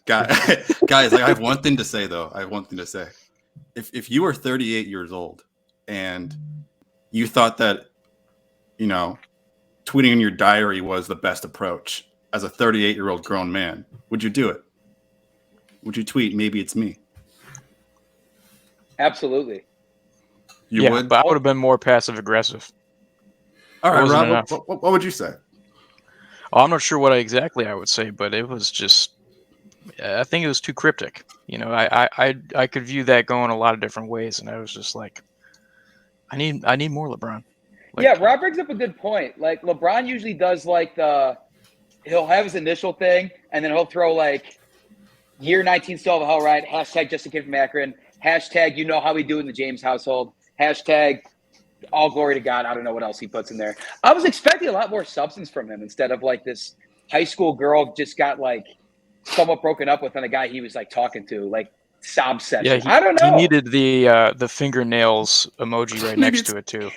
Guys, like, I have one thing to say though. If you were 38 years old and you thought that, tweeting in your diary was the best approach as a 38-year-old grown man, would you do it? Would you tweet, maybe it's me? Absolutely. You would? But I would have been more passive aggressive. All right, Rob, what would you say? Oh, I'm not sure what I would say, but it was just, I think it was too cryptic. I could view that going a lot of different ways, and I was just like, I need more LeBron. Rob brings up a good point. Like, LeBron usually does he'll have his initial thing, and then he'll throw year 19 still have a hell right, hashtag just a kid from Akron, hashtag you know how we do in the James household, hashtag all glory to God. I don't know what else he puts in there. I was expecting a lot more substance from him instead of this high school girl just got somewhat broken up with on a guy he was talking to, sob session. Yeah, I don't know. He needed the fingernails emoji right next to it too.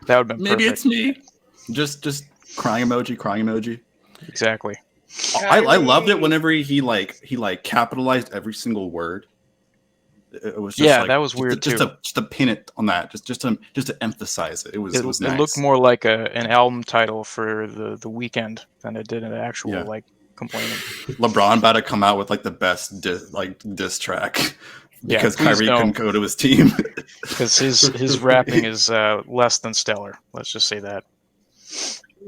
That would have been maybe perfect. It's me. Just crying emoji. Exactly. I loved it whenever he capitalized every single word. It was just that was weird too. Just to pin it on that, just to emphasize it. It was nice. It looked more like an album title for the weekend than it did an actual complaining. LeBron about to come out with the best diss track because Kyrie couldn't go to his team because his rapping is less than stellar. Let's just say that.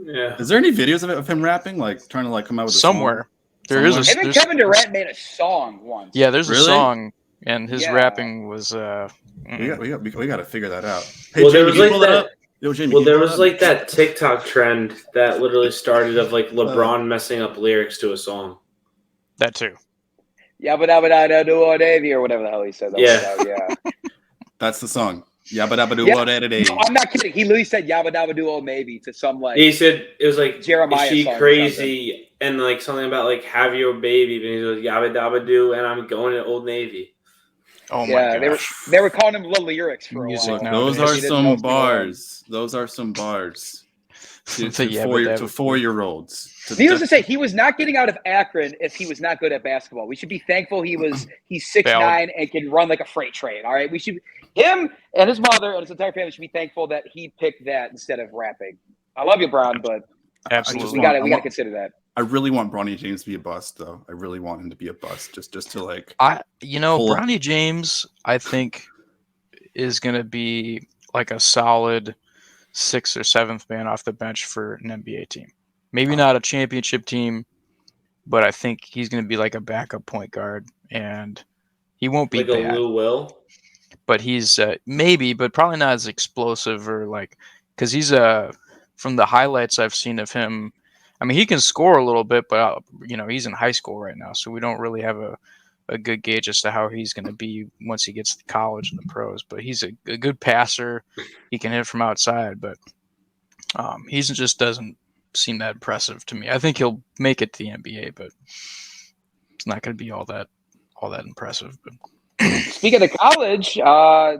Yeah. Is there any videos of him rapping, trying to come out with somewhere? There is. Even Kevin Durant made a song once. Yeah, there's a song, and his rapping was. We got to figure that out. Hey, well, Jamie, there was there was that TikTok trend that literally started of LeBron messing up lyrics to a song. That too. Yabba dabba da do Davy or whatever the hell he said. That's the song. Yabba dabba do Davy. No, I'm not kidding. He literally said yabba dabba do old maybe to some He said it was Jeremiah. Is she crazy and something about have your baby, and he goes yabba dabba do, and I'm going to Old Navy. Oh my gosh. They were calling him little lyrics for a while. Those are some bars. Those are some bars. To 4-year-olds. Needless to say, he was not getting out of Akron if he was not good at basketball. We should be thankful he's 6'9" and can run like a freight train. All right, him and his mother and his entire family should be thankful that he picked that instead of rapping. I love you, Bron, but absolutely we got to consider that. I really want Bronny James to be a bust, though. I really want him to be a bust, just to Bronny James, I think, is going to be a solid 6th or 7th man off the bench for an NBA team. Maybe not a championship team, but I think he's going to be a backup point guard, and he won't be bad. A Lou Will, but he's maybe, but probably not as explosive or because he's from the highlights I've seen of him. I mean, he can score a little bit, but he's in high school right now, so we don't really have a good gauge as to how he's going to be once he gets to college and the pros. But he's a good passer. He can hit from outside, but he just doesn't seem that impressive to me. I think he'll make it to the NBA, but it's not going to be all that impressive. But speaking of college,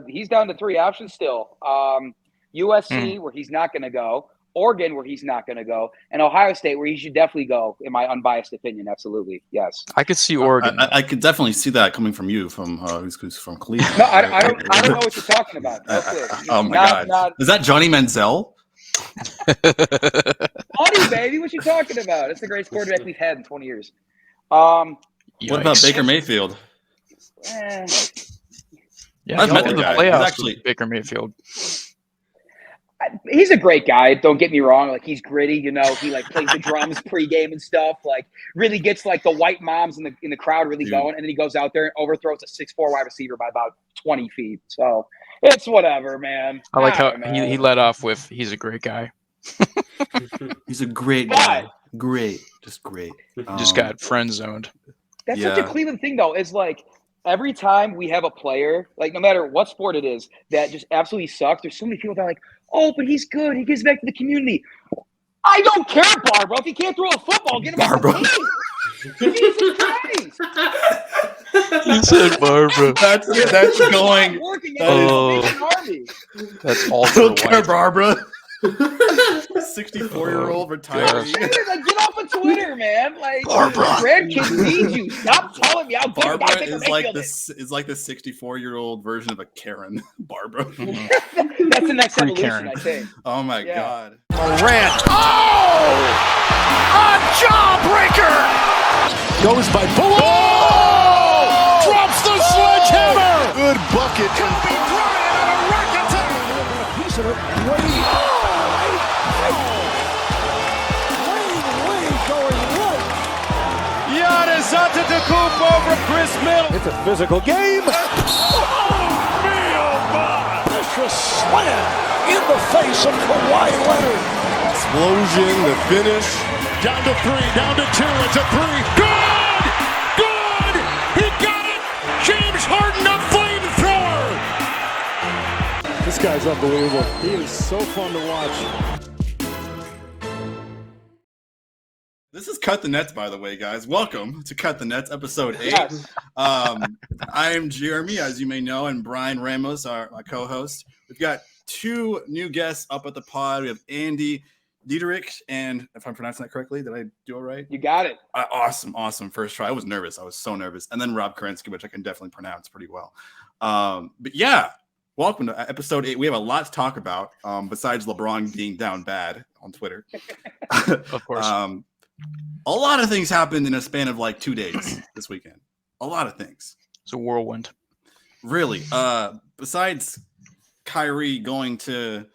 he's down to 3 options still. USC, where he's not going to go. Oregon, where he's not going to go, and Ohio State, where he should definitely go, in my unbiased opinion. Absolutely, yes. I could see Oregon. I could definitely see that coming from you, from who's from Cleveland. No, I don't know what you're talking about. Oh my God! Is that Johnny Manziel? Money, baby, what you talking about? It's the greatest quarterback we've had in 20 years. What about Baker Mayfield? Yeah, I've met the playoffs. Actually, Baker Mayfield. He's a great guy. Don't get me wrong. He's gritty. He plays the drums pregame and stuff. Really gets the white moms in the crowd really going. And then he goes out there and overthrows a 6'4" wide receiver by about 20 feet. So it's whatever, man. I like how he led off with he's a great guy. He's a great guy. Great. Just great. Just got friend zoned. That's such a Cleveland thing, though. Is every time we have a player, no matter what sport it is, that just absolutely sucks, there's so many people that are oh, but he's good. He gives back to the community. I don't care, Barbara. If he can't throw a football, get him Barbara. Off the team. Jesus Christ. You said Barbara. That's going. Oh, that's all. I don't care, Barbara. 64-year-old retiree. Like, get off of Twitter, man. Like, grandkids need you. Stop telling me how good Barbara is like this. Is like the 64-year-old version of a Karen. Barbara. That's the next evolution, Karen. I think. Oh my God. Morant. Oh! A jawbreaker! Goes by Bull. Oh! Drops the sledgehammer! Good bucket. Kobe Bryant on a rack attack! Piece of it. Wade. Wade going right. Giannis Antetokounmpo over Chris Middleton. It's a physical game. Oh, my! Vicious slam in the face of Kawhi Leonard. Explosion, the finish. Down to 3, down to 2, it's a 3. Good! Good! He got it! James Harden, a flamethrower! This guy's unbelievable. He is so fun to watch. This is Cut the Nets, by the way, guys. Welcome to Cut the Nets, episode 8. Yes. I am Jeremy, as you may know, and Brian Ramos, my co-host. We've got 2 new guests up at the pod. We have Andy Dieterich, and if I'm pronouncing that correctly, did I do it right? You got it. Awesome first try. I was nervous. I was so nervous. And then Rob Kerensky, which I can definitely pronounce pretty well. But yeah, welcome to episode 8. We have a lot to talk about, besides LeBron being down bad on Twitter. Of course. A lot of things happened in a span of like 2 days this weekend. A lot of things. It's a whirlwind. Really. Besides Kyrie going to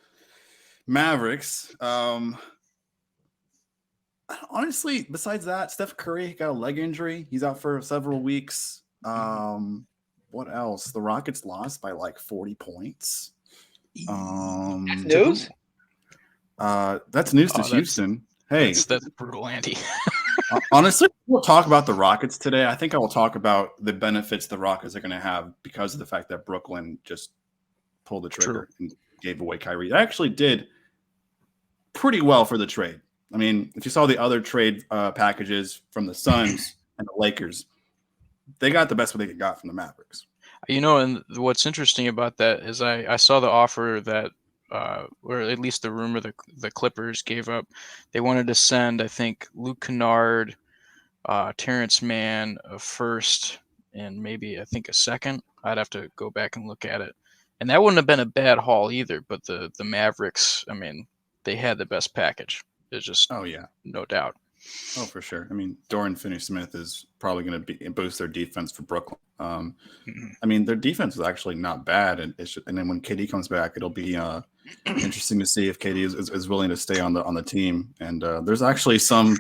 Mavericks, honestly, besides that, Steph Curry got a leg injury. He's out for several weeks. What else? The Rockets lost by like 40 points. That's news? That's news to Houston. Hey, that's brutal, Andy. Honestly, we'll talk about the Rockets today. I think I will talk about the benefits the Rockets are going to have because of the fact that Brooklyn just pulled the trigger and gave away Kyrie. They actually did pretty well for the trade. I mean, if you saw the other trade packages from the Suns and the Lakers, they got the best what they got from the Mavericks. You know, and what's interesting about that is I saw the offer that or at least the rumor the Clippers gave up. They wanted to send, I think, Luke Kennard, Terrence Mann a first, and maybe I think a second. I'd have to go back and look at it. And that wouldn't have been a bad haul either. But the Mavericks, I mean, they had the best package. It's just no doubt. Oh, for sure. I mean, Dorian Finney-Smith is probably going to boost their defense for Brooklyn. I mean, their defense is actually not bad, and then when KD comes back, it'll be interesting to see if KD is willing to stay on the team. And there's actually some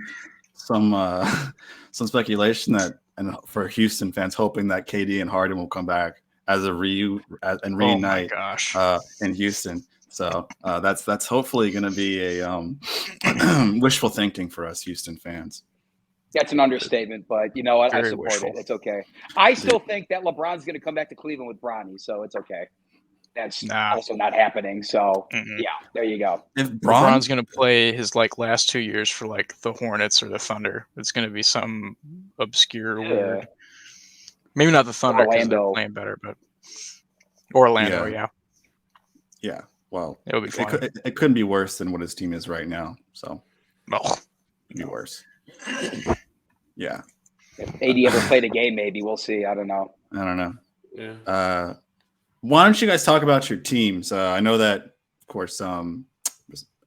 speculation that, and for Houston fans, hoping that KD and Harden will come back as a reunite in Houston. So that's hopefully going to be a wishful thinking for us Houston fans. That's an understatement, but you know what? I support wishful. it. It's okay. I still think that LeBron's going to come back to Cleveland with Bronny, so it's okay. That's also not happening. So yeah, there you go. If LeBron's going to play his last 2 years for the Hornets or the Thunder, it's going to be some obscure weird. Maybe not the Thunder because they're playing better, but Orlando, yeah. Well, it'll be fun. It couldn't be worse than what his team is right now. So it'd be worse. Yeah. If AD ever played a game, maybe we'll see. I don't know. Yeah. Why don't you guys talk about your teams? I know that, of course,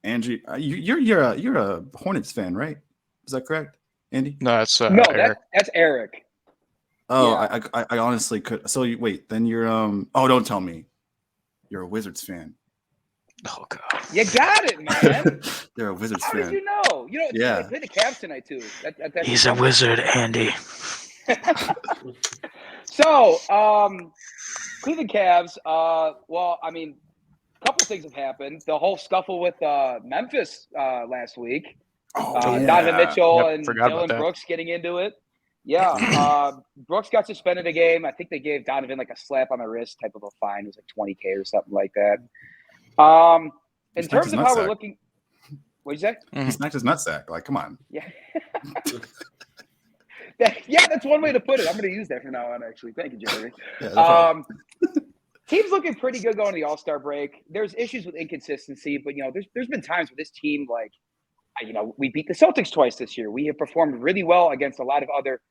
Angie, you're a Hornets fan, right? Is that correct, Andy? No, that's Eric. That's Eric. Oh, yeah. I honestly could. So wait, then you're Oh, don't tell me. You're a Wizards fan. Oh God! You got it, man. You're a Wizards fan. How did you know? You know, they play the Cavs tonight too. He's a wizard, Andy. So, Cleveland Cavs. Well, I mean, a couple things have happened. The whole scuffle with Memphis last week. Donovan Mitchell and Dylan Brooks getting into it. Yeah, Brooks got suspended a game. I think they gave Donovan a slap on the wrist type of a fine. It was $20K or something like that. In terms of how we're looking, what'd you say? He smacked his nutsack. Come on. Yeah. That's one way to put it. I'm going to use that from now on, actually. Thank you, Jeremy. team's looking pretty good going to the All-Star break. There's issues with inconsistency, but there's been times where this team, like, we beat the Celtics twice this year. We have performed really well against a lot of other,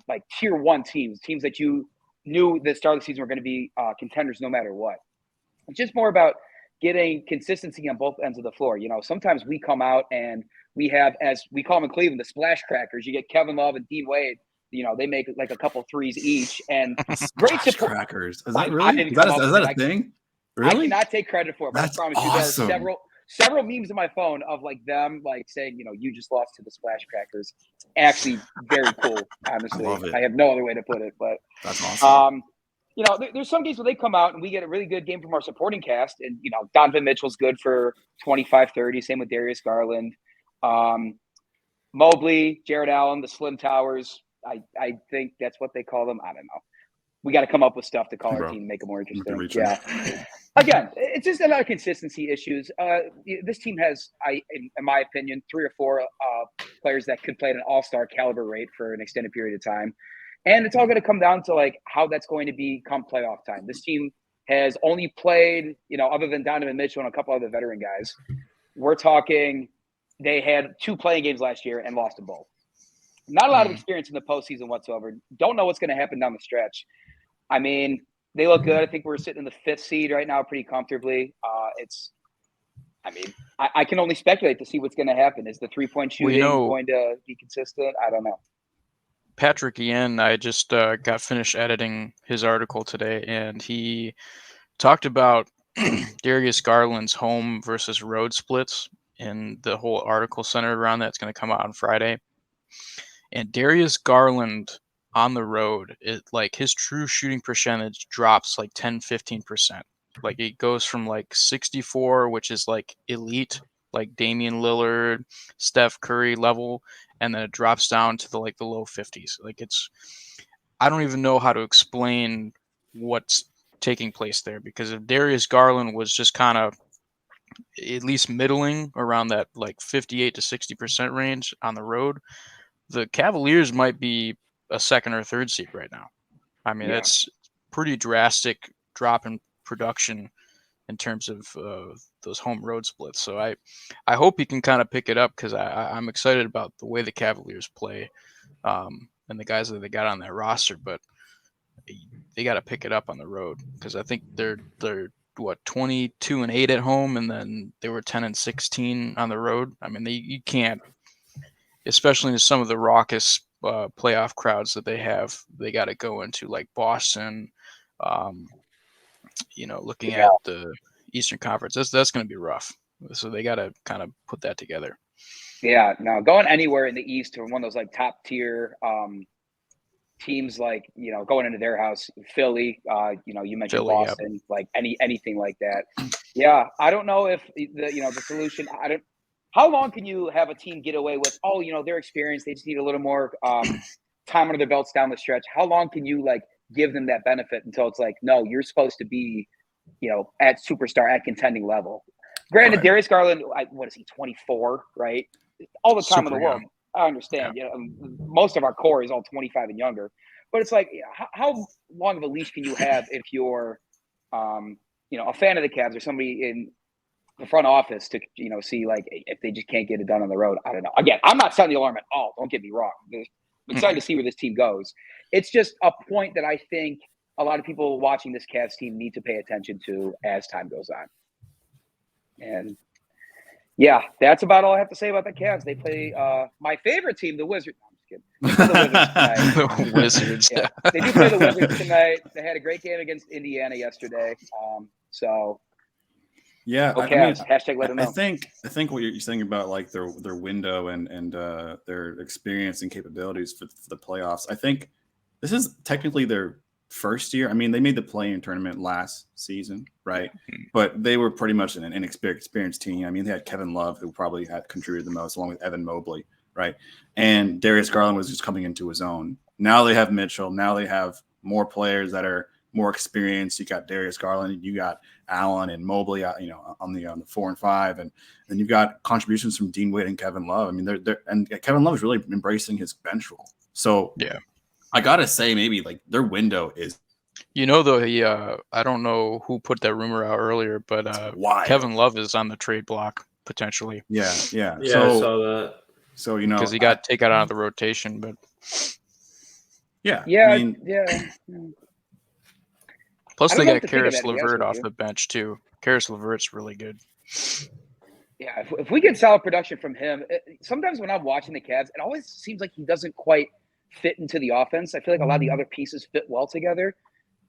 like tier 1 teams that you knew the start of the season were going to be contenders no matter what. It's just more about getting consistency on both ends of the floor. Sometimes we come out and we have, as we call them in Cleveland, the splash crackers. You get Kevin Love and Dean Wade. They make like a couple threes each, and great support. Crackers. Is that really? Is that a thing? Really? I cannot take credit for it, but That's I promise awesome. you, there are several memes on my phone of like them like saying, you just lost to the splash crackers. Actually, very cool. Honestly, I have no other way to put it, but that's awesome. There's some games where they come out and we get a really good game from our supporting cast, and Donovan Mitchell's good for 25-30. Same with Darius Garland, Mobley, Jared Allen, the Slim Towers. I think that's what they call them. I don't know. We got to come up with stuff to call our team, make it more interesting. Yeah. Again, it's just a lot of consistency issues. This team has, in my opinion, 3 or 4 players that could play at an all-star caliber rate for an extended period of time. And it's all going to come down to like how that's going to be come playoff time. This team has only played, other than Donovan Mitchell and a couple other veteran guys, we're talking they had 2 playing games last year and lost them both. Not a lot of experience in the postseason whatsoever. Don't know what's going to happen down the stretch. I mean, they look good. I think we're sitting in the 5th seed right now pretty comfortably. I can only speculate to see what's going to happen. Is the 3-point shooting going to be consistent? I don't know. Patrick Ian, I just got finished editing his article today, and he talked about Darius Garland's home versus road splits, and the whole article centered around that. It's going to come out on Friday. And Darius Garland on the road, his true shooting percentage drops like 10-15%. Like it goes from like 64, which is like elite, like Damian Lillard, Steph Curry level, and then it drops down to the low 50s. Like I don't even know how to explain what's taking place there, because if Darius Garland was just kind of at least middling around that like 58 to 60% range on the road, the Cavaliers might be a 2nd or 3rd seed right now. I mean, that's pretty drastic drop in production in terms of those home road splits. So I hope he can kind of pick it up, because I'm excited about the way the Cavaliers play and the guys that they got on that roster. But they got to pick it up on the road, because I think they're 22-8 at home, and then they were 10-16 on the road. I mean, you can't, especially in some of the raucous playoff crowds that they have, they got to go into like Boston, looking at the Eastern Conference. That's going to be rough. So they got to kind of put that together. Yeah, no, going anywhere in the East or one of those like top tier teams, like, going into their house, Philly, you mentioned Philly, Boston, like anything like that. Yeah, I don't know if the solution. How long can you have a team get away with? Oh, they're experienced. They just need a little more time under their belts down the stretch. How long can you like give them that benefit until it's like, no, you're supposed to be, at superstar, at contending level? Granted, right. Darius Garland, what is he, 24, right? All the time in the world. I understand. Yeah. Most of our core is all 25 and younger. But it's like, how long of a leash can you have if you're, a fan of the Cavs or somebody in the front office to, see like if they just can't get it done on the road? I don't know. Again, I'm not sounding the alarm at all. Don't get me wrong. I'm excited to see where this team goes. It's just a point that I think a lot of people watching this Cavs team need to pay attention to as time goes on. And yeah, that's about all I have to say about the Cavs. They play my favorite team, the Wizards. No, I'm just kidding. The Wizards. Yeah. They do play the Wizards tonight. They had a great game against Indiana yesterday. Yeah, okay. Hashtag let them know. I think what you're saying about like their window and their experience and capabilities for the playoffs. I think this is technically their first year. I mean, they made the play-in tournament last season, right? But they were pretty much an inexperienced team. I mean, they had Kevin Love, who probably had contributed the most, along with Evan Mobley, right? And Darius Garland was just coming into his own. Now they have Mitchell. Now they have more players that are more experienced. You got Darius Garland, you got Allen and Mobley, on the 4 and 5, and then you've got contributions from Dean Wade and Kevin Love. I mean, and Kevin Love is really embracing his bench role. So yeah, I gotta say, maybe like their window is Though, I don't know who put that rumor out earlier, but Kevin Love is on the trade block potentially. Yeah. Yeah, I saw that. So because he got taken out of the rotation, but Yeah. Plus, they got Karis LeVert off the bench too. Karis LeVert's really good. Yeah, if we get solid production from him, sometimes when I'm watching the Cavs, it always seems like he doesn't quite fit into the offense. I feel like a lot of the other pieces fit well together.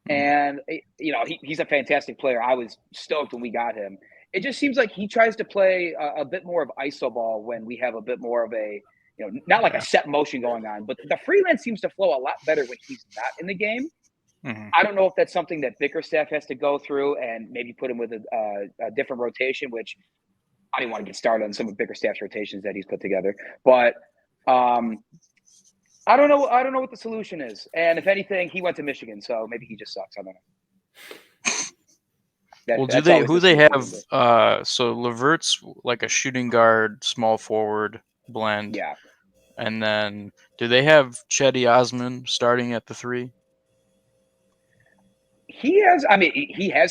And, he's a fantastic player. I was stoked when we got him. It just seems like he tries to play a bit more of iso ball when we have a bit more of a, not like a set motion going on. But the freelance seems to flow a lot better when he's not in the game. Mm-hmm. I don't know if that's something that Bickerstaff has to go through and maybe put him with a different rotation, which I didn't want to get started on some of Bickerstaff's rotations that he's put together. But I don't know. I don't know what the solution is. And if anything, he went to Michigan, so maybe he just sucks. I don't know. Who they have? So LeVert's like a shooting guard, small forward blend. Yeah. And then do they have Cedi Osman starting at the 3? He has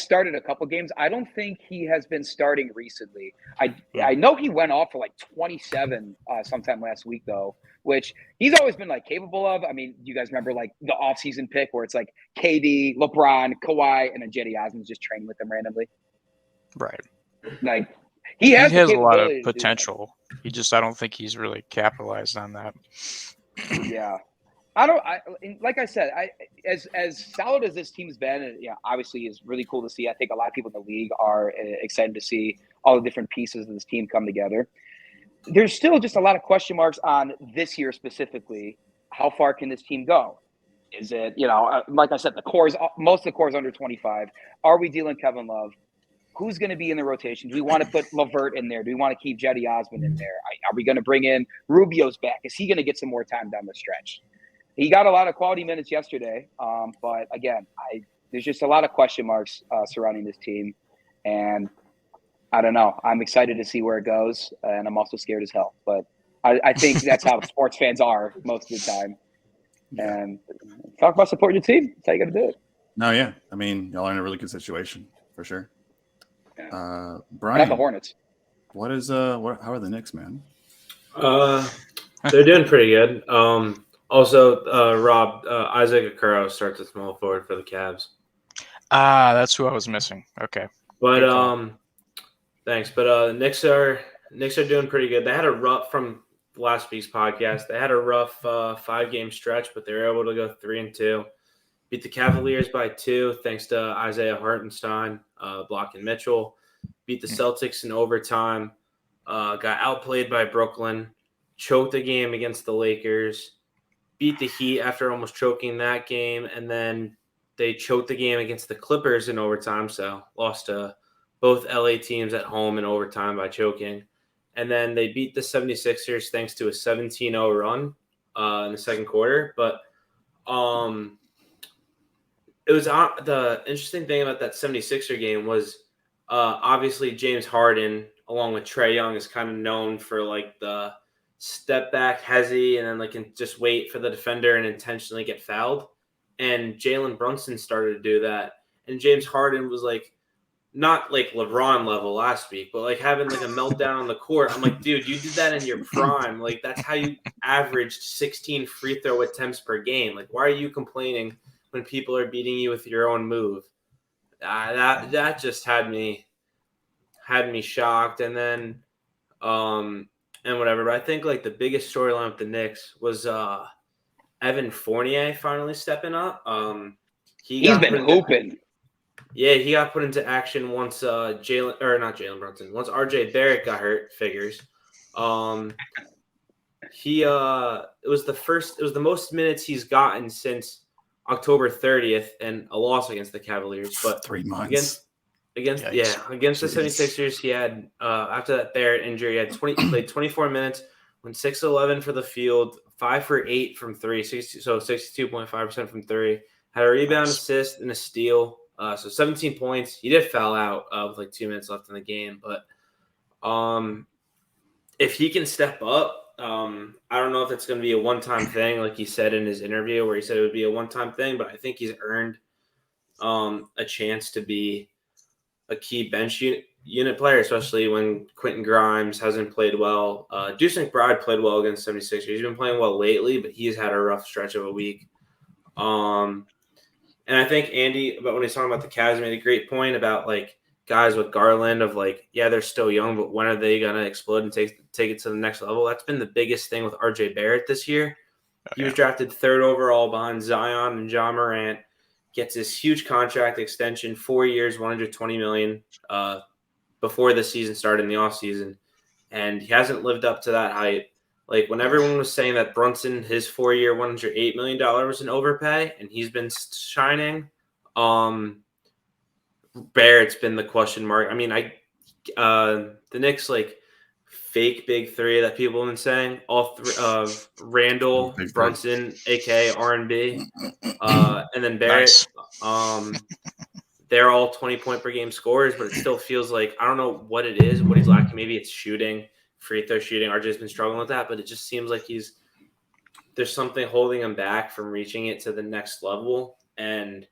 started a couple games. I don't think he has been starting recently. I know he went off for like 27 sometime last week though, which he's always been like capable of. I mean, you guys remember like the offseason pick where it's like KD, LeBron, Kawhi, and then Cedi Osman's just training with them randomly. Right. Like he has a lot of potential. I don't think he's really capitalized on that. Yeah. Like I said, as solid as this team's been, obviously is really cool to see. I think a lot of people in the league are excited to see all the different pieces of this team come together. There's still just a lot of question marks on this year specifically. How far can this team go? Is it, like I said, most of the core is under 25. Are we dealing Kevin Love? Who's going to be in the rotation? Do we want to put LeVert in there? Do we want to keep Cedi Osman in there? Are we going to bring in Rubio's back? Is he going to get some more time down the stretch? He got a lot of quality minutes yesterday, but again, there's just a lot of question marks surrounding this team, and I don't know. I'm excited to see where it goes, and I'm also scared as hell. But I think that's how sports fans are most of the time. And talk about supporting your team. That's how you got to do it. No, yeah. I mean, y'all are in a really good situation for sure. Yeah. Brian, not the Hornets. What is how are the Knicks, man? They're doing pretty good. Also, Rob, Isaac Okoro starts at small forward for the Cavs. That's who I was missing. Okay. But thanks. But Knicks are doing pretty good. They had a rough from last week's podcast. They had a rough 5-game stretch, but they were able to go 3-2. Beat the Cavaliers by 2 thanks to Isaiah Hartenstein blocking Mitchell. Beat the Celtics in overtime. Got outplayed by Brooklyn. Choked the game against the Lakers. Beat the Heat after almost choking that game. And then they choked the game against the Clippers in overtime. So lost to both LA teams at home in overtime by choking. And then they beat the 76ers thanks to a 17-0 run in the second quarter. But it was the interesting thing about that 76er game was obviously James Harden, along with Trae Young, is kind of known for like the step back hezzy and then like can just wait for the defender and intentionally get fouled. And Jalen Brunson started to do that. And James Harden was like, not like LeBron level last week, but like having like a meltdown on the court. I'm like, dude, you did that in your prime. Like that's how you averaged 16 free throw attempts per game. Like, why are you complaining when people are beating you with your own move? That just had me shocked. And then and whatever. But I think like the biggest storyline with the Knicks was Evan Fournier finally stepping up. He's been hooping. Yeah, he got put into action once not Jalen Brunson. Once RJ Barrett got hurt, figures. It was the most minutes he's gotten since October 30th and a loss against the Cavaliers. But 3 months. Against the 76ers, he had after that Barrett injury, he played 24 minutes, went 6-11 for the field, 5 for 8 from 3, so 62.5% from 3. Had a rebound, assist, and a steal. So 17 points. He did foul out with like 2 minutes left in the game. But if he can step up, I don't know if it's going to be a one-time thing like he said in his interview where he said it would be a one-time thing, but I think he's earned a chance to be a key bench unit player, especially when Quentin Grimes hasn't played well. Deuce McBride played well against 76ers. He's been playing well lately, but he's had a rough stretch of a week. And I think Andy, about when he's talking about the Cavs, made a great point about like guys with Garland of like, yeah, they're still young, but when are they going to explode and take it to the next level? That's been the biggest thing with RJ Barrett this year. He was drafted 3rd overall behind Zion and John Morant. Gets this huge contract extension, 4 years, $120 million before the season started in the offseason. And he hasn't lived up to that hype. Like when everyone was saying that Brunson, his 4-year, $108 million was an overpay, and he's been shining. Barrett's been the question mark. I mean, the Knicks like fake big three that people have been saying, all three of Randall, Brunson, aka R&B, and then Barrett. Nice. They're all 20-point per game scorers, but it still feels like I don't know what it is, what he's lacking. Maybe it's shooting, free throw shooting. RJ's been struggling with that, but it just seems like there's something holding him back from reaching it to the next level, and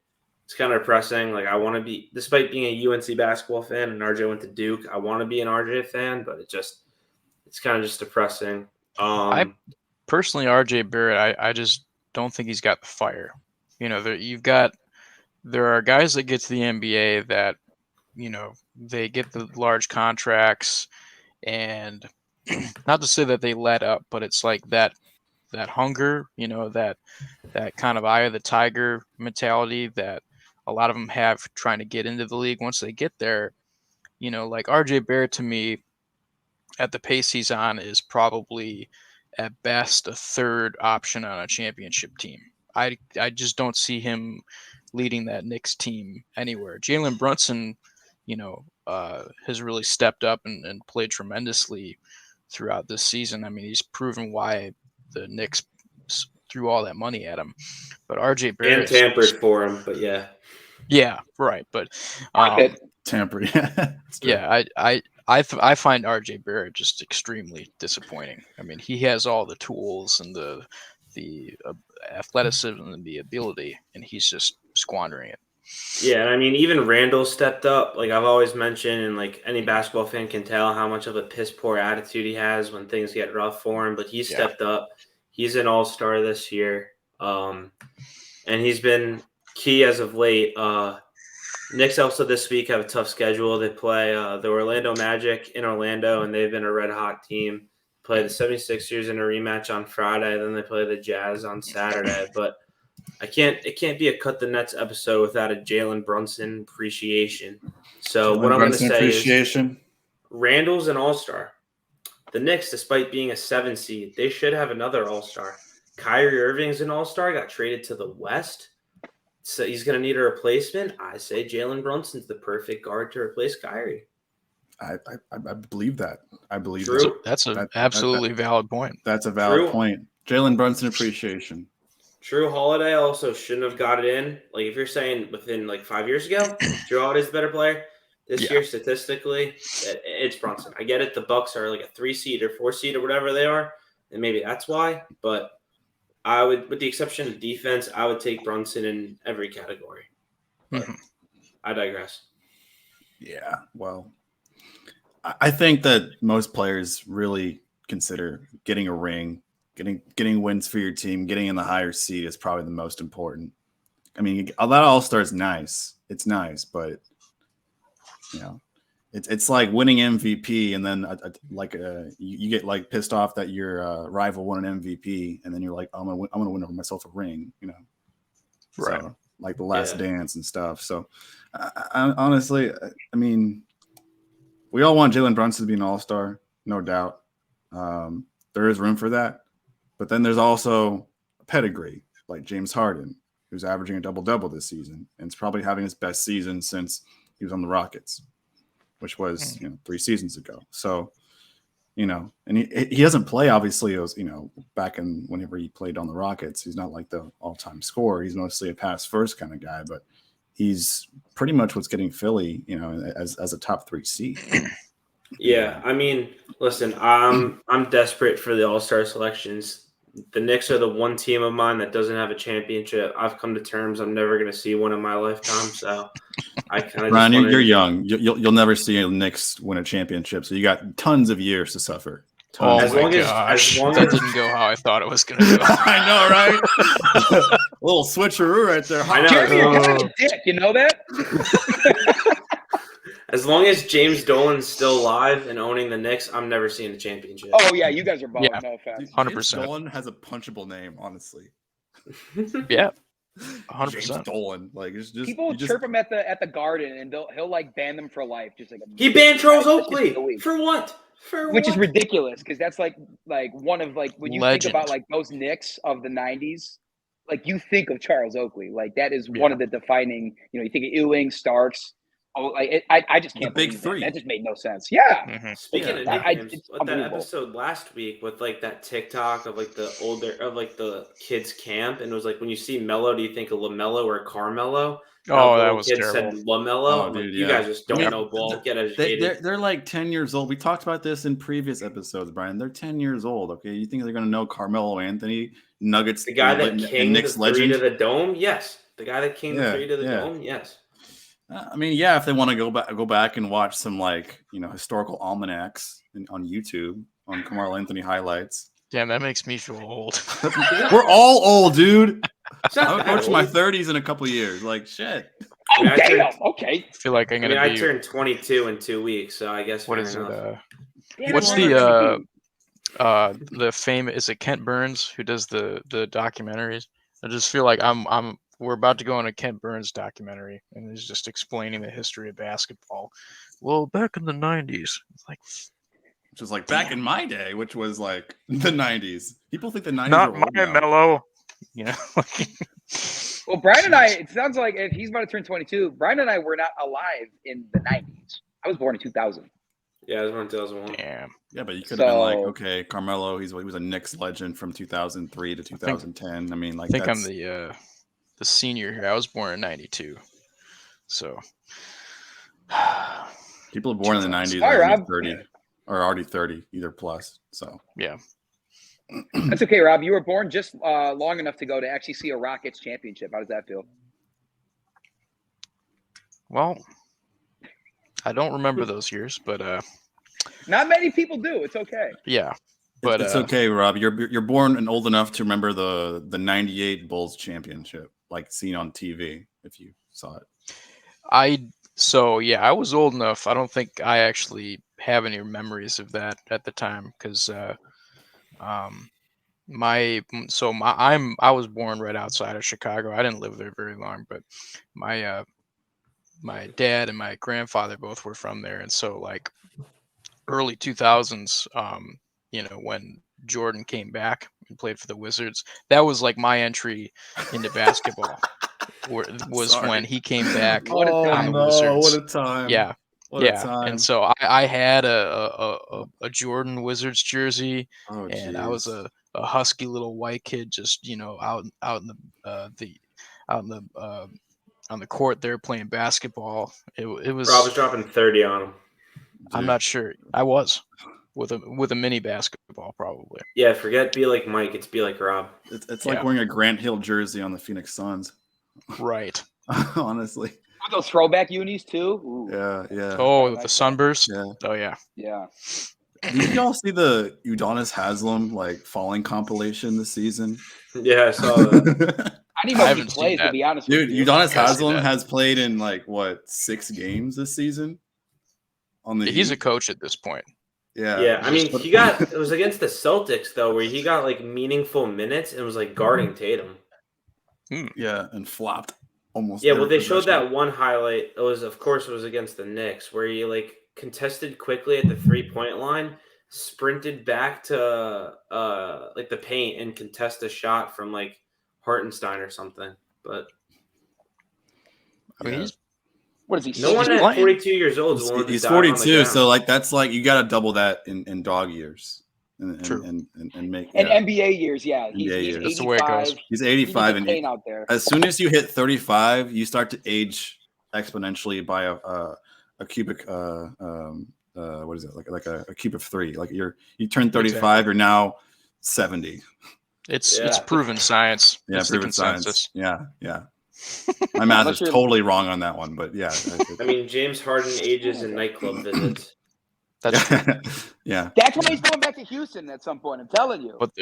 it's kind of depressing. Like I want to be, despite being a UNC basketball fan and RJ went to Duke, I want to be an RJ fan, but it's kind of just depressing. I personally, RJ Barrett, I just don't think he's got the fire. You know, there are guys that get to the NBA that, you know, they get the large contracts, and not to say that they let up, but it's like that hunger, you know, that kind of eye of the tiger mentality that a lot of them have trying to get into the league. Once they get there, you know, like RJ Barrett to me at the pace he's on is probably at best a 3rd option on a championship team. I just don't see him leading that Knicks team anywhere. Jalen Brunson, you know, has really stepped up and played tremendously throughout this season. I mean, he's proven why the Knicks threw all that money at him. But RJ Barrett and tampered for him, but yeah. Yeah, right. But tampered. Yeah, I find RJ Barrett just extremely disappointing. I mean, he has all the tools and the athleticism and the ability, and he's just squandering it. Yeah, and I mean, even Randall stepped up. Like I've always mentioned, and like any basketball fan can tell how much of a piss poor attitude he has when things get rough for him. But he stepped up. He's an all-star this year, and he's been key as of late. Knicks also this week have a tough schedule. They play the Orlando Magic in Orlando, and they've been a red-hot team. Play the 76ers in a rematch on Friday, then they play the Jazz on Saturday. But it can't be a Cut the Nets episode without a Jalen Brunson appreciation. So what I'm going to say is Randall's an all-star. The Knicks, despite being a 7 seed, they should have another all-star. Kyrie Irving's an all-star, got traded to the West. So he's going to need a replacement. I say Jalen Brunson's the perfect guard to replace Kyrie. I believe that. I believe that's an absolutely valid point. That's a valid point. Jalen Brunson appreciation. Drew Holiday also shouldn't have got it in. Like if you're saying within like 5 years ago, Drew Holiday's a better player. This year, statistically, it's Brunson. I get it. The Bucks are like a 3 seed or 4 seed or whatever they are, and maybe that's why. But I would, with the exception of defense, I would take Brunson in every category. But I digress. Yeah, well, I think that most players really consider getting a ring, getting wins for your team, getting in the higher seed is probably the most important. I mean, a lot of all-star is nice. It's nice, but you know, it's like winning MVP, and then you get like pissed off that your rival won an MVP, and then you're like, oh, I'm gonna win over myself a ring, you know, right? So, like the Last Dance and stuff. So, honestly, I mean, we all want Jalen Brunson to be an all-star, no doubt. There is room for that, but then there's also a pedigree like James Harden, who's averaging a double-double this season, and is probably having his best season since he was on the Rockets, which was 3 seasons ago. So, you know, and he doesn't play obviously as back in whenever he played on the Rockets. He's not like the all-time scorer. He's mostly a pass first kind of guy, but he's pretty much what's getting Philly, as a top 3 seed. Yeah, I mean, listen, I'm desperate for the all-star selections The Knicks are the one team of mine that doesn't have a championship. I've come to terms I'm never going to see one in my lifetime. So I kind of Ryan, just you're young. You'll never see a Knicks win a championship, so you got tons of years to suffer. Oh Tons. my gosh, that didn't go how I thought it was going to go. I know, right? A little switcheroo right there. I know. Jeremy, you're kind of a dick. You know that? As long as James Dolan's still alive and owning the Knicks, I'm never seeing the championship. Oh yeah, you guys are balling. Yeah. No offense. 100%. Dolan has a punchable name, honestly. Yeah, James 100%. Dolan, like it's just People chirp him at the Garden, and he'll like ban them for life. Just like He banned Charles just Oakley. a week. For what? Which is ridiculous because that's like one of like when you Legend. think about like those Knicks of the '90s, like you think of Charles Oakley. Like that is one of the defining. You think of Ewing, Starks. Oh, like I just can't. big believe three. That just made no sense. Yeah. Mhm. Speaking of that- nicknames, it's what that unbelievable. episode last week with like that TikTok of like the kids camp, and it was like when you see Mello, do you think of LaMelo or Carmelo? Oh, that little was kid terrible. said LaMelo. Oh, I'm like, dude, you yeah. guys just don't know ball. Get educated. They're like 10 years old. We talked about this in previous episodes, Brian. They're 10 years old. Okay, you think they're gonna know Carmelo Anthony, Nuggets, The guy that and kinged the Knicks three legend? to the dome, yes. The guy that kinged the Yeah, three to the yeah. dome, yes. I mean, yeah, if they want to go back and watch some like historical almanacs on YouTube on Carmelo Anthony highlights. Damn, that makes me feel old. We're all old, dude. It's not I'm that approaching my old. 30s in a couple years. Like shit. Oh I turned- damn. Okay. I feel like I'm I gonna mean, I be. turned 22 in 2 weeks, so I guess What fair is enough. it? Damn, What's we're the on the famous? Is it Kent Burns who does the documentaries? I just feel like we're about to go on a Kent Burns documentary, and he's just explaining the history of basketball. Well, back in the '90s, it's like Which was like back in my day, which was like the 90s. People think the 90s not are old my now. Mellow. You know, Well, Brian and I, it sounds like if he's about to turn 22, Brian and I were not alive in the 90s. I was born in 2000. Yeah, it was around 2001. damn. Yeah, but you could have been like, So- okay, Carmelo, he was a Knicks legend from 2003 to 2010. I mean, like, I think I'm that's- the senior here. I was born in '92, so people born in the 90s All are right, already Rob. 30 or already 30, either plus. So yeah. That's okay, Rob. You were born just long enough to go to actually see a Rockets championship. How does that feel? Well, I don't remember those years, but Not many people do. It's okay. yeah. But it's okay, Rob. You're born and old enough to remember the 98 Bulls championship, like seen on TV, if you saw it. I was old enough. I don't think I actually have any memories of that at the time because I was born right outside of Chicago. I didn't live there very long, but my dad and my grandfather both were from there, and so like early 2000s, when Jordan came back and played for the Wizards, that was like my entry into basketball. Was Sorry. when he came back What a Oh, time. on the Wizards. what a time. Yeah, What a time. and so I had a Jordan Wizards jersey, Oh, and I was jeez. a husky little white kid, just out in on the court there playing basketball. It was. Rob was dropping 30 on him. I'm Dude. not sure. I was with a mini basketball probably. Yeah, forget be like Mike. It's be like Rob. It's like Yeah. wearing a Grant Hill jersey on the Phoenix Suns. Right. Honestly. Those throwback unis too. Ooh. Yeah. Oh, I with like the that. sunburst. Yeah. Oh yeah. Yeah. Did y'all see the Udonis Haslem like falling compilation this season? Yeah, I saw that. I didn't even know if he haven't seen plays, to that. be honest Dude, with you. Udonis Gotta see Haslem that. has played in like 6 games this season. On the He's a Heat. coach at this point. Yeah, I mean, it was against the Celtics though, where he got like meaningful minutes and was like guarding Tatum. Yeah, and flopped almost. Yeah, well, every they showed possession. that one highlight. It was against the Knicks, where he like contested quickly at the 3-point line, sprinted back to like the paint and contest a shot from like Hartenstein or something. But I mean, Yeah. What is he? no one at playing. 42 years old is willing to He's dive on the 42, ground. so like that's like you got to double that in dog years, and True. and make In yeah. NBA years, yeah. He's NBA years. That's the way it 85. goes. He's He 85, can and get paint out there. as soon as you hit 35, you start to age exponentially by a cubic what is it like a cube of 3? Like you turn 35, you're now 70. It's Yeah. proven science. Yeah, It's the proven science. consensus. Yeah. My math Unless is you're- totally wrong on that one, but yeah. I mean, James Harden ages in nightclub visits. That's true. Yeah. That's why he's going back to Houston at some point. I'm telling you. But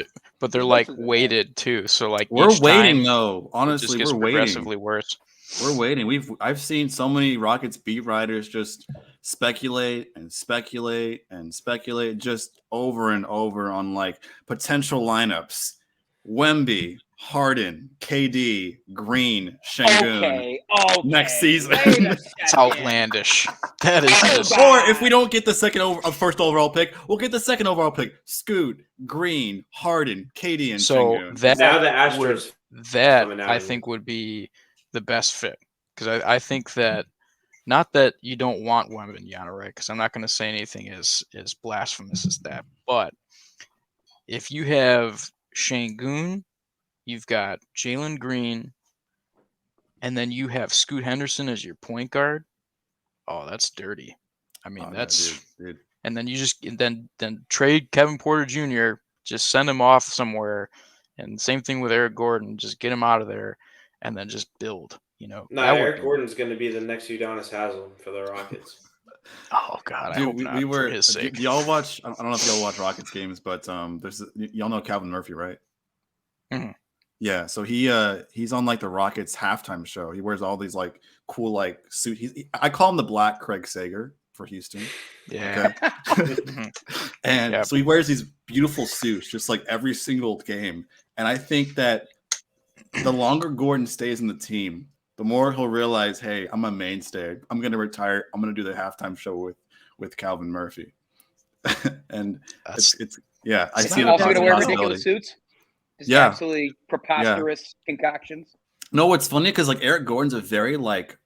they're He like lives in there. weighted too. So like We're each waiting time, though. it just Honestly, gets we're waiting. progressively worse. We're waiting. I've seen so many Rockets beat writers just speculate just over and over on like potential lineups. Wemby, Harden, KD, Green, Şengün Okay. next season. Wait a It's second. outlandish. That is Oh, just God. Or if we don't get the first overall pick, we'll get the second overall pick. Scoot, Green, Harden, KD, and so Şengün. that Now the Astros that coming out I of think would be the best fit because I think that not that you don't want Wembanyama, right? Because I'm not going to say anything as blasphemous as that, but if you have Şengün, you've got Jalen Green, and then you have Scoot Henderson as your point guard. Oh, that's dirty. I mean, Oh, no, that's dude. and then you just then trade Kevin Porter Jr. Just send him off somewhere, and same thing with Eric Gordon. Just get him out of there, and then just build. You know, No, that would Eric be- Gordon's going to be the next Udonis Haslem for the Rockets. Oh God, I Dude, hope we, not we for were. his sake. Do y'all watch? I don't know if y'all watch Rockets games, but there's y'all know Calvin Murphy, right? Mhm. Yeah, so he's on like the Rockets halftime show. He wears all these like cool like suit. I call him the Black Craig Sager for Houston. Yeah. Okay. And Yep. so he wears these beautiful suits just like every single game. And I think that the longer Gordon stays in the team, the more he'll realize, hey, I'm a mainstay. I'm gonna retire. I'm gonna do the halftime show with Calvin Murphy. And That's it's yeah, I It's see not the Also going to wear ridiculous possibility. suits. Just Yeah. absolutely preposterous concoctions. No, what's funny because like Eric Gordon's a very like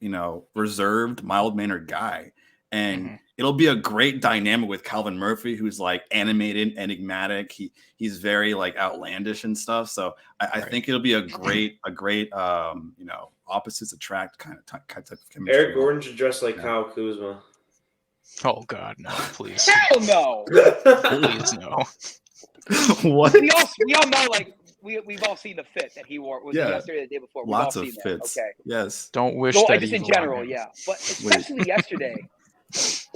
reserved, mild mannered guy, and Mhm. it'll be a great dynamic with Calvin Murphy, who's like animated, enigmatic. He's very like outlandish and stuff. So I Right. think it'll be a great opposites attract kind of type of chemistry. Eric Gordon should dress like Yeah. Kyle Kuzma. Oh God, no, please, Hell no. please no. What? we all know, like, we've all seen the fit that he wore. Was Yeah. it yesterday or the day before? We've Lots all of seen fits. That. Okay. Yes. Don't wish Well, that just in evil on general, him. yeah. But especially yesterday.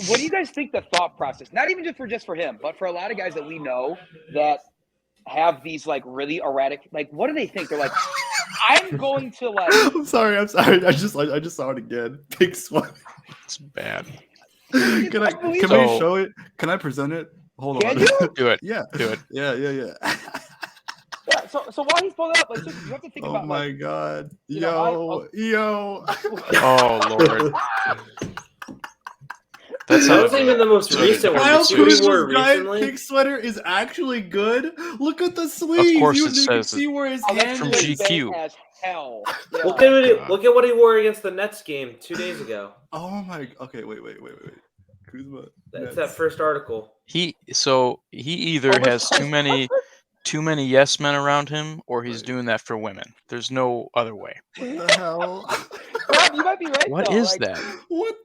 What do you guys think the thought process? Not even just for him, but for a lot of guys that we know that have these like really erratic. Like, what do they think? They're like, I'm going to like. I'm sorry. I just saw it again. Big sweat. It's bad. Can we So- show it? Can I present it? Hold Can on. you? Do it. Yeah. Do it. Yeah. Yeah. So while he's pulling it up, like, just, you have to think Oh about my like. god. you know, Yo. Oh Lord. That's That not wasn't even the most So recent one. Kyle Did you see what he Kuzma's wore giant recently? pink sweater is actually good. Look at the sleeves. course you it you can says see where his Oh, that's hand from is. GQ. as hell. Yeah. Look at God. look at what he wore against the Nets game 2 days ago. Oh my. Okay. Wait. Kuzma. That's Nets. that first article. He either Oh, but has too many yes men around him, or he's Right. doing that for women. There's no other way. What the hell? Rob, you might be right. What though. is like, that?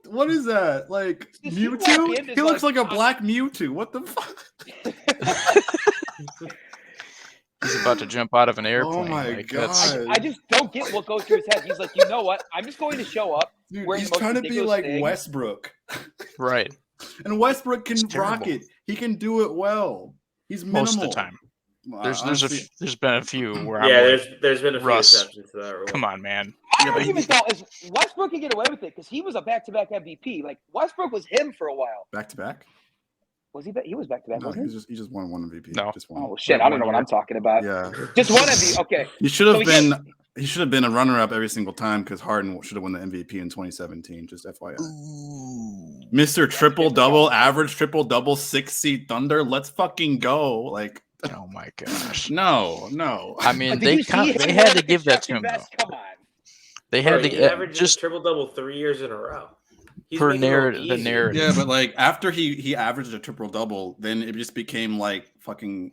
What is that? Like Does he walk Mewtwo? in He as, looks like, like a black Mewtwo. What the fuck? He's about to jump out of an airplane. my like, that's- God. I just don't get what goes through his head. He's like, you know what? I'm just going to show up. Dude, wearing he's the most trying to be ridiculous like thing. Westbrook. right. And Westbrook can It's rock terrible. it. He can do it well. He's minimal. Most of the time. Well, There's honestly- there's been a few where Yeah, I'm like, there's been a few Russ, exceptions to that rule. come on, man. My Yeah, but argument though is Westbrook can get away with it because he was a back-to-back MVP. Like Westbrook was him for a while. back to back. Was he? He was back-to-back, No, wasn't he? he just won one MVP. No. Just one. Oh shit! I don't know what I'm talking about. Yeah, Just one MVP. Okay. he should have So been. He should have been a runner-up every single time because Harden should have won the MVP in 2017. Just FYI. Mr. Triple Double, average triple double, 6 seed Thunder. Let's fucking go! Like, Oh my gosh. no. I mean, But did they you see him they wear had the to give that to construction him though. vest? Come on. They Bro, had he to averaged just triple double 3 years in a row. He's per making it look narrative. The easy. narrative. yeah, but like after he averaged a triple double, then it just became like fucking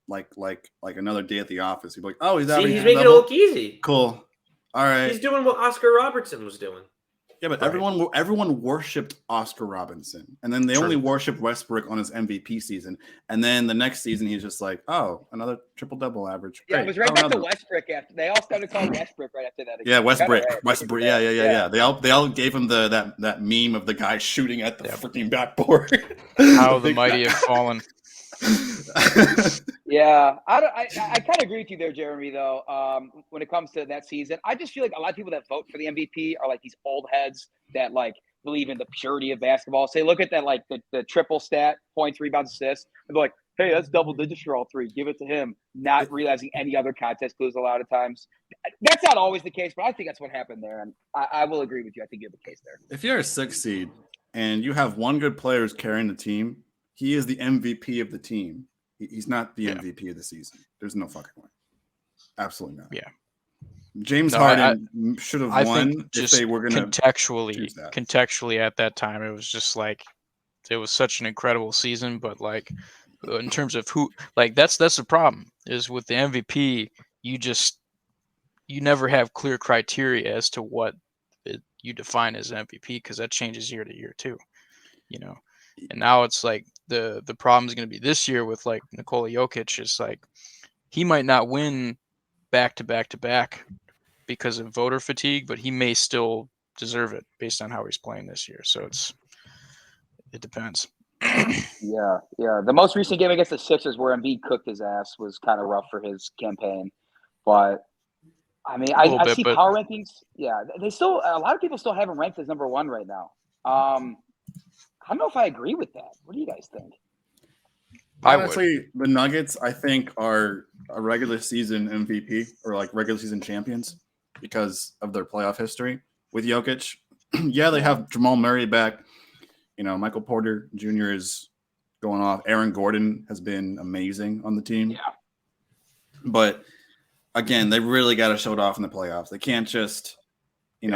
like another day at the office. He'd be like, oh, he's See, averaging he's a making it double. look easy. Cool. All right. He's doing what Oscar Robertson was doing. Yeah, but Right. everyone worshipped Oscar Robinson, and then they only worshipped Westbrook on his MVP season, and then the next season he's just like, oh, another triple-double average. Yeah, Great. it was right Oh, back to another. Westbrook after they all started calling Westbrook right after that. Yeah, Westbrook. Kinda right. Westbrook. Yeah. They all gave him that meme of the guy shooting at the freaking backboard. How the mighty have fallen. Yeah, I kind of agree with you there, Jeremy. Though, when it comes to that season, I just feel like a lot of people that vote for the MVP are like these old heads that like believe in the purity of basketball. Say, look at that, like the triple stat, points, rebounds, assists, and be like, hey, that's double digits for all three. Give it to him. Not realizing any other contest clues a lot of times. That's not always the case, but I think that's what happened there, and I will agree with you. I think you have a case there. If you're a 6 seed and you have one good player who's carrying the team, he is the MVP of the team. He's not the MVP of the season. There's no fucking way. Absolutely not. Yeah. James Harden should have won if they were going to contextually at that time. It was just like it was such an incredible season, but like in terms of who, like that's the problem is with the MVP. You never have clear criteria as to what you define as MVP because that changes year to year too. And now it's like the problem is going to be this year with like Nikola Jokic is like he might not win back to back because of voter fatigue, but he may still deserve it based on how he's playing this year. So it depends. Yeah. The most recent game against the Sixers where Embiid cooked his ass was kind of rough for his campaign, but I mean, I see power rankings. Yeah, they still a lot of people still have him ranked as number one right now. I don't know if I agree with that. What do you guys think? Honestly, the Nuggets, I think, are a regular season MVP or like regular season champions because of their playoff history with Jokic. Yeah, they have Jamal Murray back. Michael Porter Jr. is going off. Aaron Gordon has been amazing on the team. Yeah. But again, they really got to show it off in the playoffs. They can't just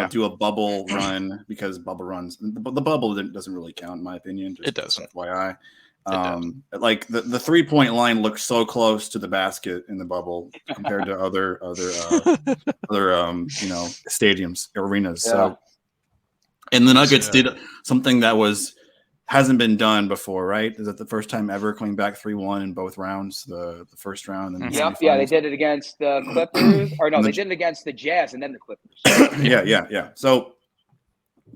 do a bubble run because bubble runs. The bubble doesn't really count, in my opinion. It doesn't. FYI. Like the 3-point line looks so close to the basket in the bubble compared to other stadiums, arenas. Yeah. So, and the Nuggets did something that hasn't been done before, right? Is that the first time ever coming back 3-1 in both rounds, the first round and yeah, they did it against the Clippers, or no, they did it against the Jazz and then the Clippers. Yeah. So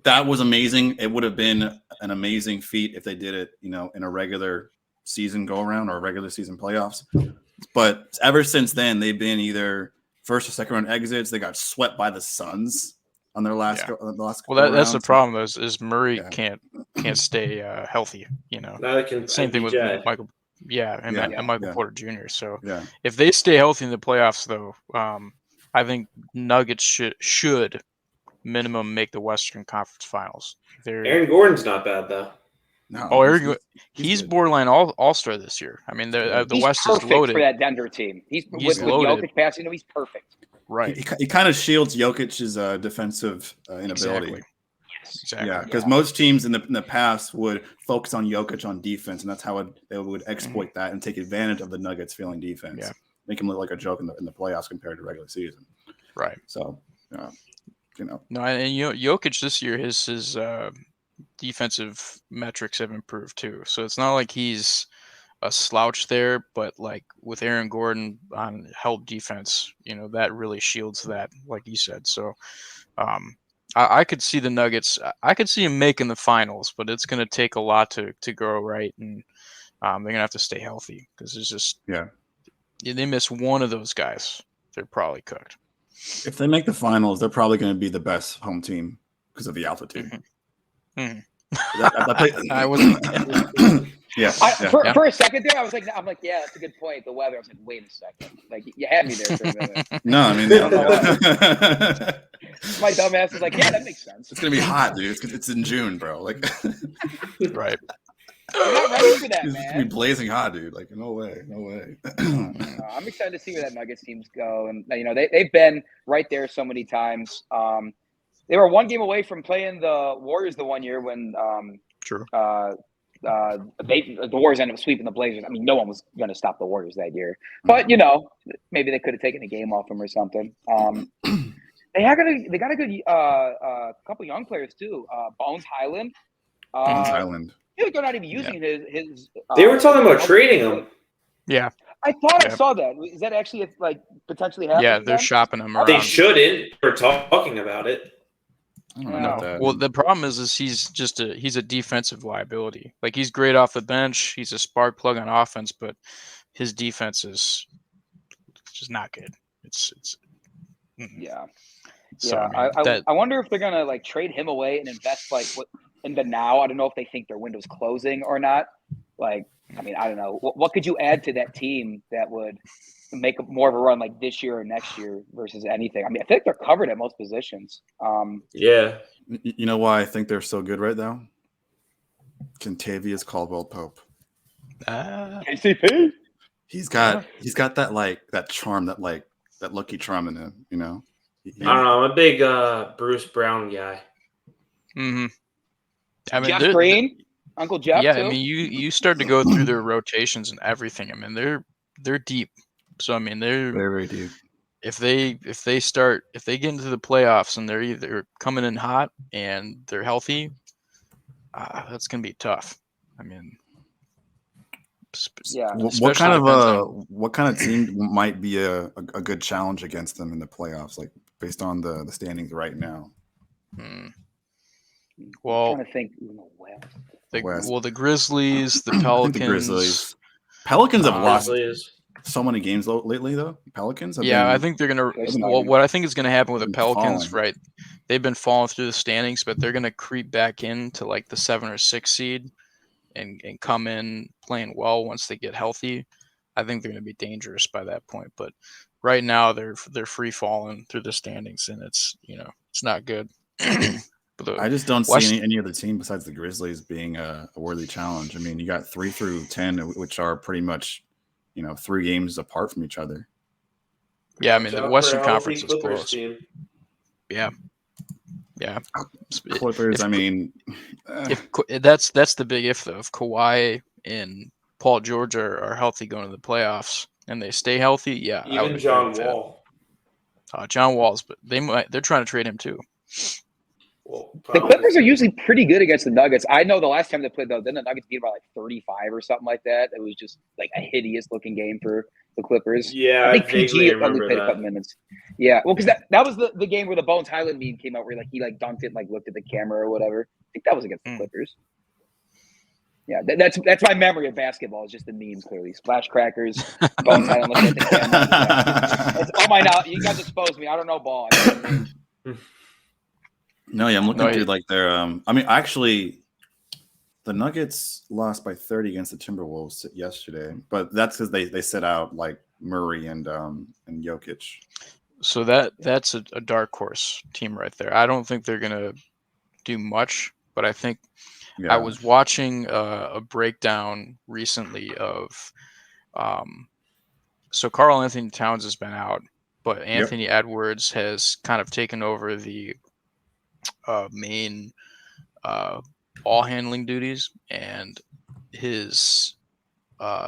that was amazing. It would have been an amazing feat if they did it, in a regular season go around or regular season playoffs. But ever since then, they've been either first or second round exits. They got swept by the Suns on their last. Well, that's the problem is Murray can't stay healthy. Neither can same thing with Michael. And Michael Porter Jr. So if they stay healthy in the playoffs, though, I think Nuggets should minimum make the Western Conference Finals. Aaron Gordon's not bad though. No, Aaron, he's borderline all-star this year. I mean, the West is loaded for that Denver team. He's with loaded. Jokic passing, he's perfect. Right. He kind of shields Jokic's defensive inability. Exactly. Yeah, because most teams in the past would focus on Jokic on defense, and that's how they would exploit that and take advantage of the Nuggets failing defense. Yeah. Make him look like a joke in the playoffs compared to regular season. Right. So, No, and Jokic this year, his defensive metrics have improved too. So it's not like he's a slouch there, but like with Aaron Gordon on help defense, that really shields that, like you said. So I could see the Nuggets. I could see them making the finals, but it's going to take a lot to go right, and they're going to have to stay healthy because it's just they miss one of those guys, they're probably cooked. If they make the finals, they're probably going to be the best home team because of the altitude. Mm-hmm. I wasn't. For a second there, I'm like, yeah, that's a good point. The weather. I was like, wait a second, like you had me there for a minute. No, I mean, my dumbass is like, yeah, that makes sense. It's gonna be hot, dude. It's in June, bro. Like, right. You're not ready for that, it's man. gonna be blazing hot, dude. Like, no way. I'm excited to see where that Nuggets teams go, and they've been right there so many times. They were one game away from playing the Warriors the one year when True. The Warriors ended up sweeping the Blazers. I mean, no one was going to stop the Warriors that year. But, maybe they could have taken a game off them or something. They got a good couple young players too. Bones Highland. Bones I Highland. feel like they're not even using his. They were talking about trading him. Yeah. I thought I Yeah. saw that. Is that actually like potentially Yeah, happening? they're then? shopping him Okay. They around. shouldn't. We're talking about it. I don't know No. about that. Well, the problem is he's a defensive liability. Like he's great off the bench. He's a spark plug on offense, but his defense is just not good. It's Yeah. So, Yeah, I mean, I wonder if they're gonna like trade him away and invest like in the now. I don't know if they think their window's closing or not. Like, I mean, I don't know. What could you add to that team that would make more of a run like this year or next year versus anything? I mean, I think they're covered at most positions. Yeah. You know why I think they're so good right now? Contavious Caldwell Pope. KCP. He's got that charm, that lucky charm in him. You know. I don't know. I'm a big Bruce Brown guy. mm-hmm. I mean, Jeff Green, Uncle Jeff. Yeah, too. I mean, you start to go through their rotations and everything. I mean, they're deep. So I mean, they're very deep. If they get into the playoffs and they're either coming in hot and they're healthy, that's gonna be tough. I mean, yeah. What kind of team might be a good challenge against them in the playoffs? Like based on the standings right now. Well, I'm trying to think. The Grizzlies, the Pelicans. The Grizzlies. Pelicans have lost Grizzlies. so many games lately, though. Pelicans. I think they're gonna. Well, what I think is gonna happen with the Pelicans, falling. right? They've been falling through the standings, but they're gonna creep back into like the 7 or 6 seed, and come in playing well once they get healthy. I think they're gonna be dangerous by that point. But right now they're free falling through the standings, and it's not good. I just don't see any other team besides the Grizzlies being a worthy challenge. I mean, you got 3 through 10, which are pretty much 3 games apart from each other. Yeah, I mean the Western Conference is close. Team. Yeah. Clippers. That's the big if though. If Kawhi and Paul George are healthy going to the playoffs and they stay healthy, yeah. Even John Wall. John Wall's, but they're trying to trade him too. Well, the Clippers are usually pretty good against the Nuggets. I know the last time they played, though, then the Nuggets beat by like 35 or something like that. It was just like a hideous looking game for the Clippers. Yeah, I think PG only remember played that. a couple minutes. Yeah, well, because that was the game where the Bones Highland meme came out, where like he like dunked it and like looked at the camera or whatever. I think that was against the Clippers. Yeah, that's my memory of basketball. Is just the memes, clearly. Splash crackers, Bones Highland looking at the camera. That's all my now. You guys exposed me. I don't know ball. No, yeah, I'm looking through like their. I mean, actually, the Nuggets lost by 30 against the Timberwolves yesterday, but that's because they set out like Murray and Jokic. So that's a dark horse team right there. I don't think they're gonna do much, but I think I was watching a breakdown recently of, so Karl Anthony Towns has been out, but Anthony Edwards has kind of taken over the main ball handling duties, and his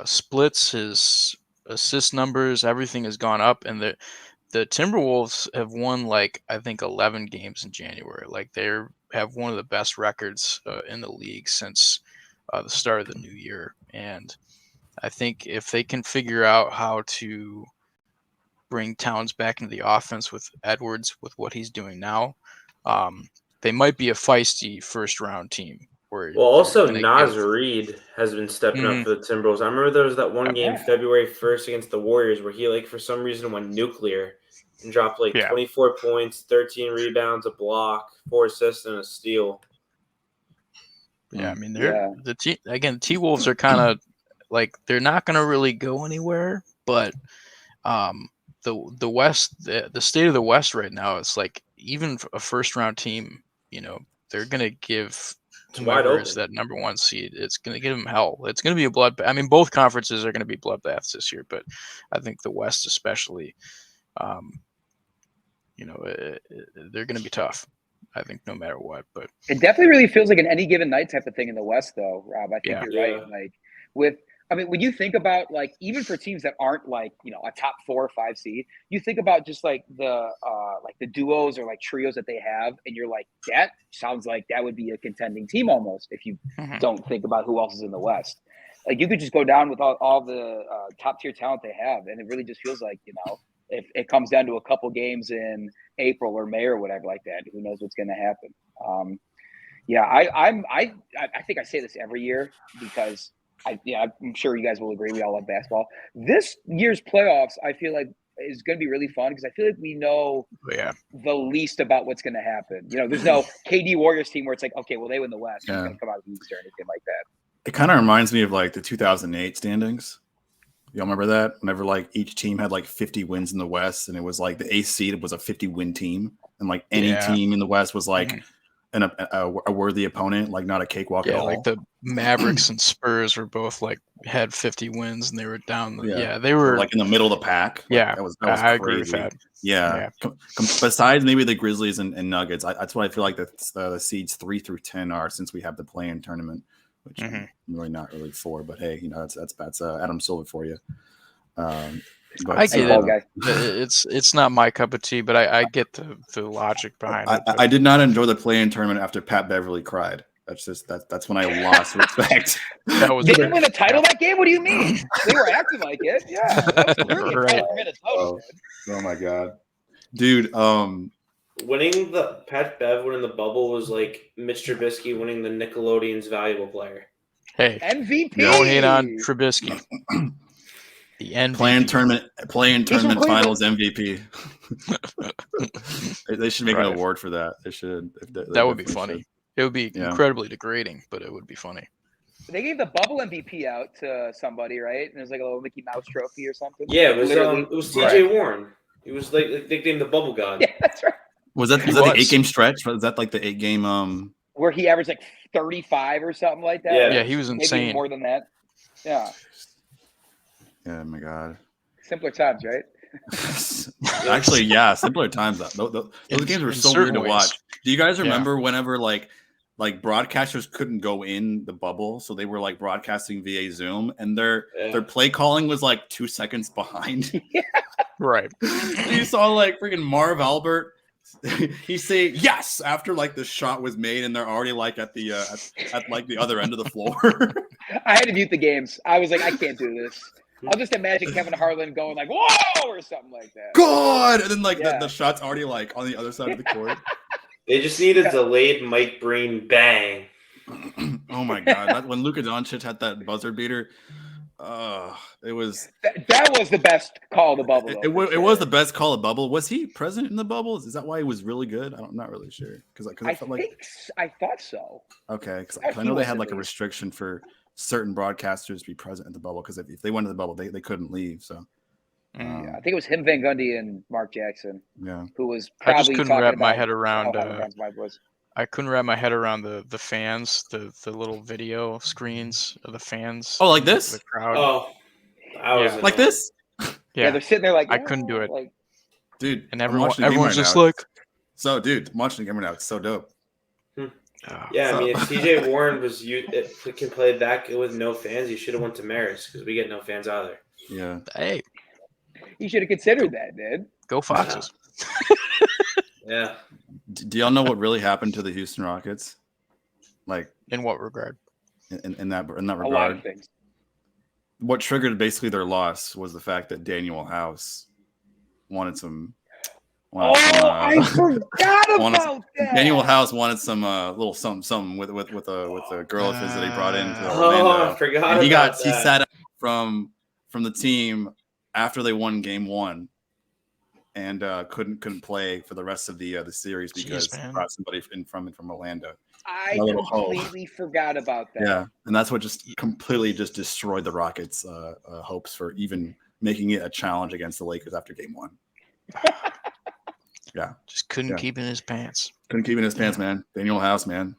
splits, his assist numbers, everything has gone up, and the Timberwolves have won like I think 11 games in January. Like they have one of the best records in the league since the start of the new year, and I think if they can figure out how to bring Towns back into the offense with Edwards with what he's doing now, they might be a feisty first round team. Well, also Naz Reid has been stepping up for the Timberwolves. I remember there was that one game February 1st against the Warriors where he like for some reason went nuclear and dropped like 24 points, 13 rebounds, a block, 4 assists, and a steal. Yeah, I mean the T-Wolves are kind of like they're not going to really go anywhere, but the West, the state of the West right now, it's like even a first round team, they're going to give whoever is that number 1 seed, it's going to give them hell. It's going to be a bloodbath. I mean, both conferences are going to be bloodbaths this year, but I think the West especially, they're going to be tough. I think no matter what, but it definitely really feels like an any given night type of thing in the West, though, Rob. I think you're right. Like with I mean, when you think about like even for teams that aren't like a top 4 or 5 seed, you think about just like the duos or like trios that they have, and you're like, that sounds like that would be a contending team almost if you don't think about who else is in the West. Like you could just go down with all the top tier talent they have, and it really just feels like if it comes down to a couple games in April or May or whatever like that, who knows what's going to happen. I think I say this every year because I'm sure you guys will agree. We all love basketball. This year's playoffs, I feel like, is going to be really fun because I feel like we know the least about what's going to happen. There's no KD Warriors team where it's like, okay, well, they win the West. It's going to come out East or anything like that. It kind of reminds me of like the 2008 standings. Y'all remember that? Whenever like each team had like 50 wins in the West, and it was like the 8th seed was a 50-win team, and like any team in the West was like a worthy opponent, like not a cakewalk at all. Like the Mavericks and Spurs were both like had 50 wins, and they were down. They were like in the middle of the pack. That was I crazy. agree with that. Yeah. Besides maybe the Grizzlies and Nuggets, that's what I feel like the seeds 3 through 10 are, since we have the play-in tournament, which I'm really not really for. But hey, that's Adam Silver for you. I get it. It's not my cup of tea, but I get the logic behind it. I did not enjoy the play-in tournament after Pat Beverly cried. That's when I lost respect. They didn't win a title that game? What do you mean? They were acting like it. Yeah. That was really right. Oh my god, dude. Winning the Pat Bev winning the bubble was like Mitch Trubisky winning the Nickelodeon's valuable player. Hey, MVP. Don't hate on Trubisky. The end play-in tournament finals MVP. They should make an award for that. They should. That would be funny. It would be incredibly degrading, but it would be funny. They gave the bubble MVP out to somebody, right? And it was like a little Mickey Mouse trophy or something. Yeah, it was TJ Warren. He was like nicknamed the Bubble God. Yeah, that's right. Was that the 8-game stretch? Was that like the 8-game where he averaged like 35 or something like that? Yeah, he was insane. Maybe more than that. Yeah. Oh my god. Simpler times, right? Actually, yeah, simpler times. Those games were so weird to watch. Do you guys remember whenever like broadcasters couldn't go in the bubble, so they were like broadcasting via Zoom, and their play calling was like 2 seconds behind? Right. You saw like freaking Marv Albert. He say yes after like the shot was made, and they're already like at the at like the other end of the floor. I had to mute the games. I was like, I can't do this. I'll just imagine Kevin Harlan going like, whoa, or something like that. God! And then like the shot's already like on the other side of the court. They just need a delayed Mike Breen bang. Oh my god! When Luka Doncic had that buzzer beater, it was that was the best call of the bubble. It was the best call of bubble. Was he present in the bubble? Is that why he was really good? I'm not really sure because I felt like I thought so. Okay, because I know they had like a restriction for certain broadcasters to be present in the bubble because if they went to the bubble, they couldn't leave. So. I think it was him, Van Gundy, and Mark Jackson. Yeah, who was probably I just couldn't wrap my head around. I couldn't wrap my head around the fans, the little video screens of the fans. Oh, like this? The crowd. Oh, like this? Yeah, they're sitting there like I couldn't do it, like, dude. And everyone's just like, so, dude, I'm watching the game right now. It's so dope. Yeah, I mean, if TJ Warren if we can play that with no fans, you should have went to Marist because we get no fans either. Yeah. Hey. You should have considered that, dude. Go Foxes. Yeah. Do y'all know what really happened to the Houston Rockets? Like, in what regard? In that regard. A lot of things. What triggered basically their loss was the fact that Daniel House wanted some. I forgot about that. Daniel House wanted some little something with a girl of his that he brought into Orlando. Oh, I forgot. And he sat out from the team after they won Game 1, and couldn't play for the rest of the series because he brought somebody from Orlando. I completely forgot about that. Yeah, and that's what just completely destroyed the Rockets' hopes for even making it a challenge against the Lakers after Game 1. Yeah, just couldn't keep in his pants. Couldn't keep in his pants, man. Daniel House, man.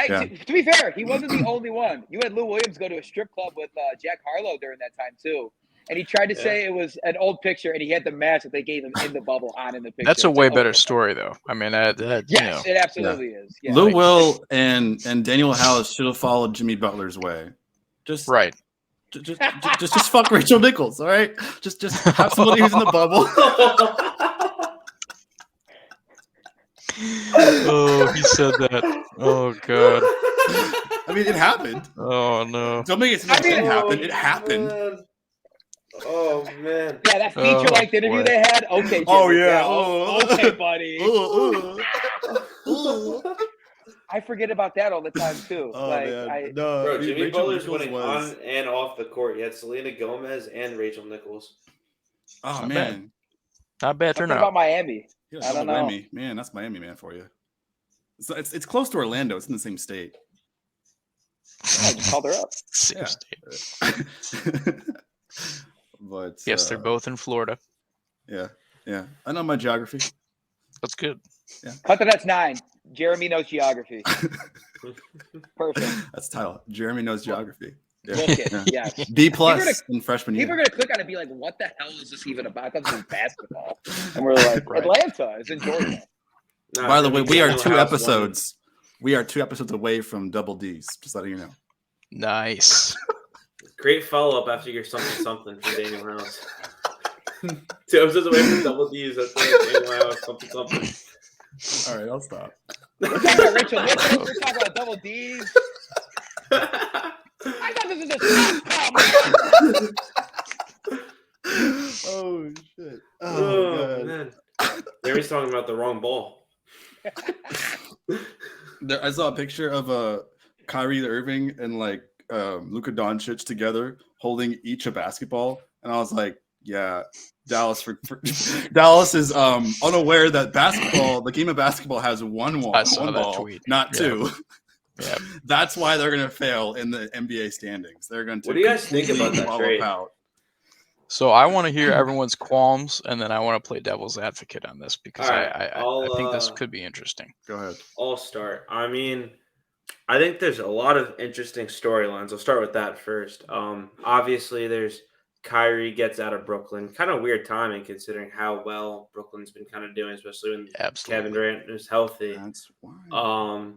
To be fair, he wasn't the only one. You had Lou Williams go to a strip club with Jack Harlow during that time too. And he tried to say it was an old picture, and he had the match that they gave him in the bubble on in the picture. That's a way better story, though. I mean, yes, it absolutely is. Yeah. Lou Will and Daniel House should have followed Jimmy Butler's way. Just right. Just fuck Rachel Nichols, all right? Just have somebody who's in the bubble. Oh, he said that. Oh god. I mean, it happened. Oh no. Don't make it seem like it didn't happen. It happened. Man. Oh man. Yeah, that feature length interview boy. they had. Okay, Jimmy. Oh, yeah. Okay, buddy. Ooh. I forget about that all the time too. Oh like man, no, Bro, I mean, Jimmy Rachel Butler's Nichols winning was. on and off the court. You had Selena Gomez and Rachel Nichols. Oh Not man, Not bad something turnout. about Miami. yeah, I don't double know. whammy. Man, that's Miami man for you. So it's close to Orlando. It's in the same state. I just called her up. Same Yeah. state. But Yes, they're both in Florida. Yeah. I know my geography. That's good. Cut that's 9. Jeremy knows geography. Perfect. That's the title. Jeremy knows geography. Yeah. Book it. Yeah. Yes. B plus in freshman People are year. gonna click on it and be like, "What the hell is this even about?" I thought this was basketball, and we're like, Right. "Atlanta is in Georgia." Nah, By the way, we are Daniel 2 House won. episodes. We are 2 episodes away from double D's. Just letting you know. Nice. Great follow up after your something from Daniel House. 2 episodes away from double D's. That's Daniel House something. All right, I'll stop. We're talking about Rachel Nichols. We're talking about double D's. I thought this was a sitcom. Oh shit! Oh, God. man. Jeremy's talking about the wrong ball. I saw a picture of Kyrie Irving and like Luka Doncic together holding each a basketball, and I was like, "Yeah, Dallas Dallas is unaware that the game of basketball has one I saw one that ball, tweet. not Yeah. 2. Yeah. That's why they're going to fail in the NBA standings. They're going to. What do you guys think about that fall trade? apart. So I want to hear everyone's qualms, and then I want to play devil's advocate on this because All right, I think this could be interesting. Go ahead. I'll start. I mean, I think there's a lot of interesting storylines. I'll start with that first. Obviously, there's Kyrie gets out of Brooklyn. Kind of weird timing considering how well Brooklyn's been kind of doing, especially when Absolutely. Kevin Durant is healthy. That's why.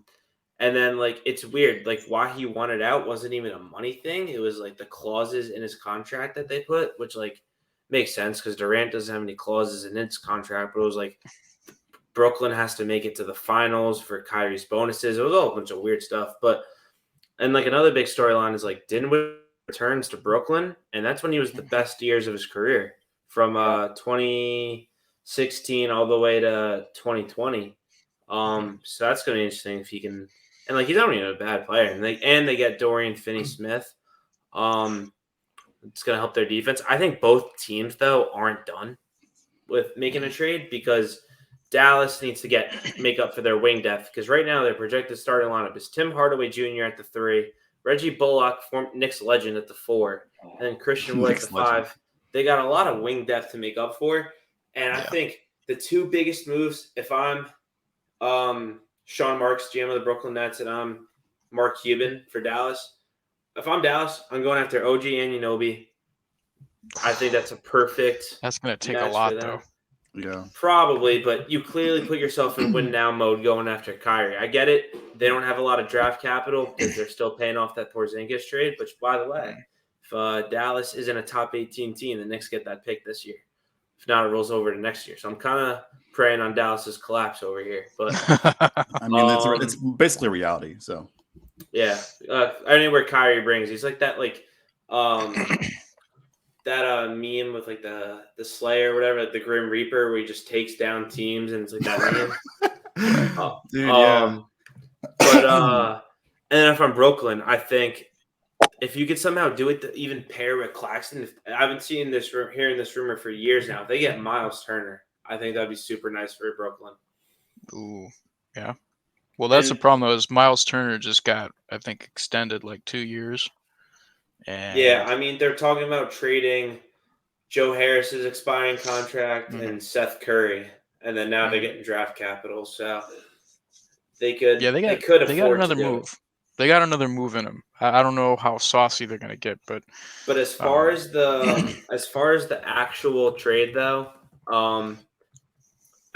And then like it's weird, like why he wanted out wasn't even a money thing. It was like the clauses in his contract that they put, which like makes sense because Durant doesn't have any clauses in his contract. But it was like Brooklyn has to make it to the finals for Kyrie's bonuses. It was all a bunch of weird stuff. And like another big storyline is like Dinwiddie returns to Brooklyn, and that's when he was the best years of his career from 2016 all the way to 2020. So that's going to be interesting if he can. And like he's not even a bad player, and they get Dorian Finney-Smith. It's going to help their defense. I think both teams though aren't done with making a trade because Dallas needs to make up for their wing depth because right now their projected starting lineup is Tim Hardaway Jr. at the 3, Reggie Bullock, Knicks legend at the 4, and then Christian Wood at the 5. They got a lot of wing depth to make up for, and I think the 2 biggest moves if I'm Sean Marks, GM of the Brooklyn Nets, and I'm Mark Cuban for Dallas. If I'm Dallas, I'm going after OG Anunoby. I think that's a perfect. That's going to take a match lot, for them. though. Yeah. Probably, but you clearly put yourself in win now mode going after Kyrie. I get it. They don't have a lot of draft capital because they're still paying off that Porzingis trade. But by the way, if Dallas isn't a top 18 team, the Knicks get that pick this year. If not, it rolls over to next year. So I'm kind of praying on Dallas's collapse over here. But I mean, it's basically reality. So yeah, anywhere Kyrie brings, he's like that, like that meme with like the Slayer or whatever, like the Grim Reaper, where he just takes down teams, and it's like that meme. dude, yeah. But and then if I'm Brooklyn, I think if you could somehow do it to even pair with Claxton, I haven't seen hearing this rumor for years now. If they get Miles Turner, I think that'd be super nice for Brooklyn. Ooh, yeah. Well, that's the problem, though, is Miles Turner just got, I think, extended like 2 years. And yeah, I mean, they're talking about trading Joe Harris's expiring contract and Seth Curry, and then now they're getting draft capital, so they could. Yeah, they could got another move. They got another move in them. I don't know how saucy they're gonna get, but as far as the actual trade, though, I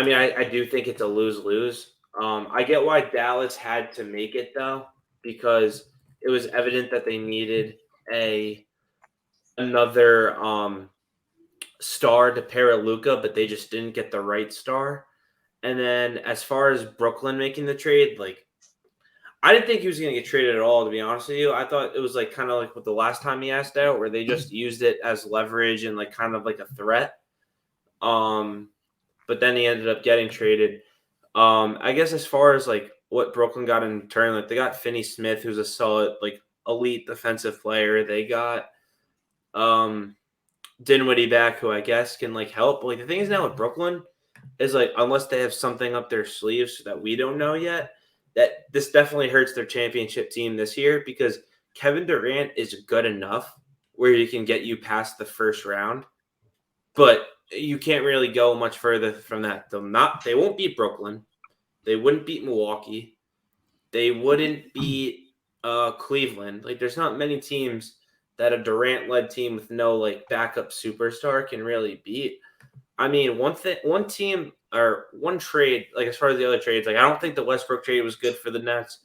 mean, I do think it's a lose-lose. I get why Dallas had to make it though, because it was evident that they needed a another star to pair with Luka, but they just didn't get the right star. And then as far as Brooklyn making the trade, like I didn't think he was going to get traded at all, to be honest with you. I thought it was like kind of like with the last time he asked out, where they just used it as leverage and like kind of like a threat. But then he ended up getting traded. I guess as far as like what Brooklyn got in return, like they got Finney Smith, who's a solid like elite defensive player. They got Dinwiddie back, who I guess can like help. But, like the thing is now with Brooklyn is like unless they have something up their sleeves that we don't know yet, that this definitely hurts their championship team this year because Kevin Durant is good enough where he can get you past the first round, but you can't really go much further from that. They won't beat Brooklyn. They wouldn't beat Milwaukee. They wouldn't beat Cleveland. Like there's not many teams that a Durant-led team with no like backup superstar can really beat. I mean, one team or one trade, like as far as the other trades, like I don't think the Westbrook trade was good for the Nets.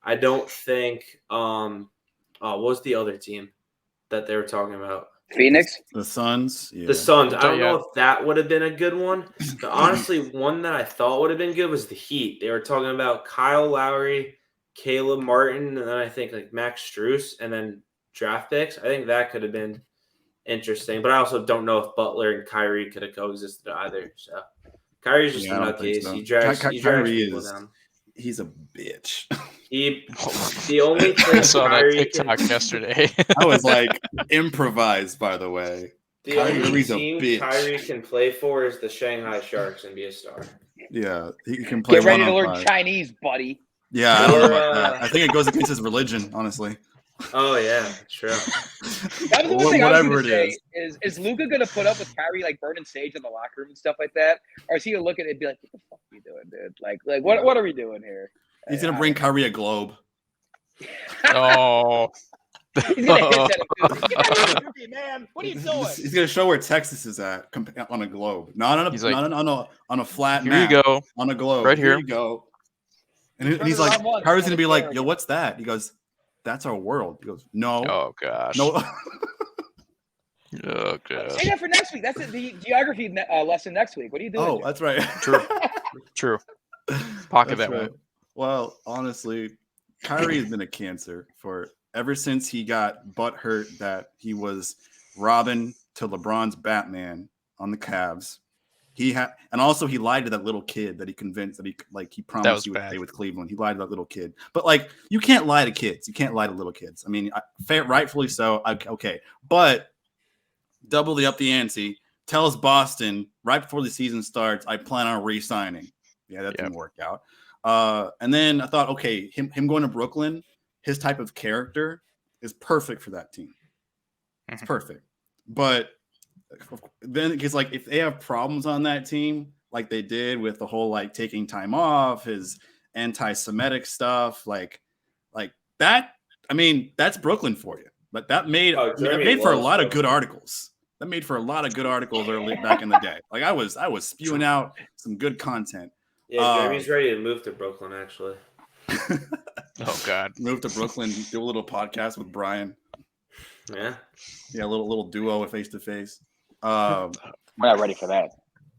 I don't think what was the other team that they were talking about? Phoenix? The Suns. Yeah. The Suns. I don't Yeah. know if that would have been a good one. But honestly, one that I thought would have been good was the Heat. They were talking about Kyle Lowry, Caleb Martin, and then I think like Max Strus, and then draft picks. I think that could have been interesting. But I also don't know if Butler and Kyrie could have coexisted either. So Kyrie's just Yeah, a I don't think nutcase. so. He drags Kyrie people is down. he's a bitch. The only I thing saw that Kyrie TikTok can, yesterday. I was like improvised, by the way. the only Kyrie's a team bitch. Kyrie can play for is the Shanghai Sharks and be a star. Yeah, he can play Get ready to learn one-on-five. Chinese, buddy. Yeah, I don't know Or, about that. I think it goes against his religion, honestly. Oh yeah, true. That was the one thing I was Whatever going to it say is. is Luka going to put up with Kyrie like burning sage in the locker room and stuff like that, or is he going to look at it and be like, "What the fuck are you doing, dude? Like what are we doing here?" He's gonna bring Kyrie a globe. Oh, He's going to hit that. Get that away from me, man! What are you doing? He's gonna show where Texas is at on a globe, not on a He's like, on a flat here map. you go. On a globe, Right Here here. you go. And Turn he's it like, around once, Kyrie's then gonna be it's like, there "Yo, again." what's that?" He goes, "That's our world." He goes, "No, Oh gosh. no." Oh gosh. Say that for next week. That's the geography lesson next week. What are you doing? Oh, here? that's right. True. Pocket That's that right. one. Well, honestly, Kyrie has been a cancer for ever since he got butthurt that he was Robin to LeBron's Batman on the Cavs. And also he lied to that little kid that he convinced that he promised he would bad. play with Cleveland. He lied to that little kid. But like, you can't lie to kids. You can't lie to little kids. I mean, rightfully so. Okay, but doubly up the ante. Tells Boston right before the season starts, I plan on re-signing. Yeah, that didn't work out. And then I thought, okay, him going to Brooklyn, his type of character is perfect for that team. It's perfect. But then because like if they have problems on that team, like they did with the whole like taking time off, his anti-Semitic stuff, like that. I mean, that's Brooklyn for you. But that made for a lot of good articles. That made for a lot of good articles early back in the day. Like I was spewing out some good content. Yeah, Jeremy's ready to move to Brooklyn, actually. Oh God. Move to Brooklyn, do a little podcast with Brian. Yeah. Yeah, a little duo face to face. We're not ready for that.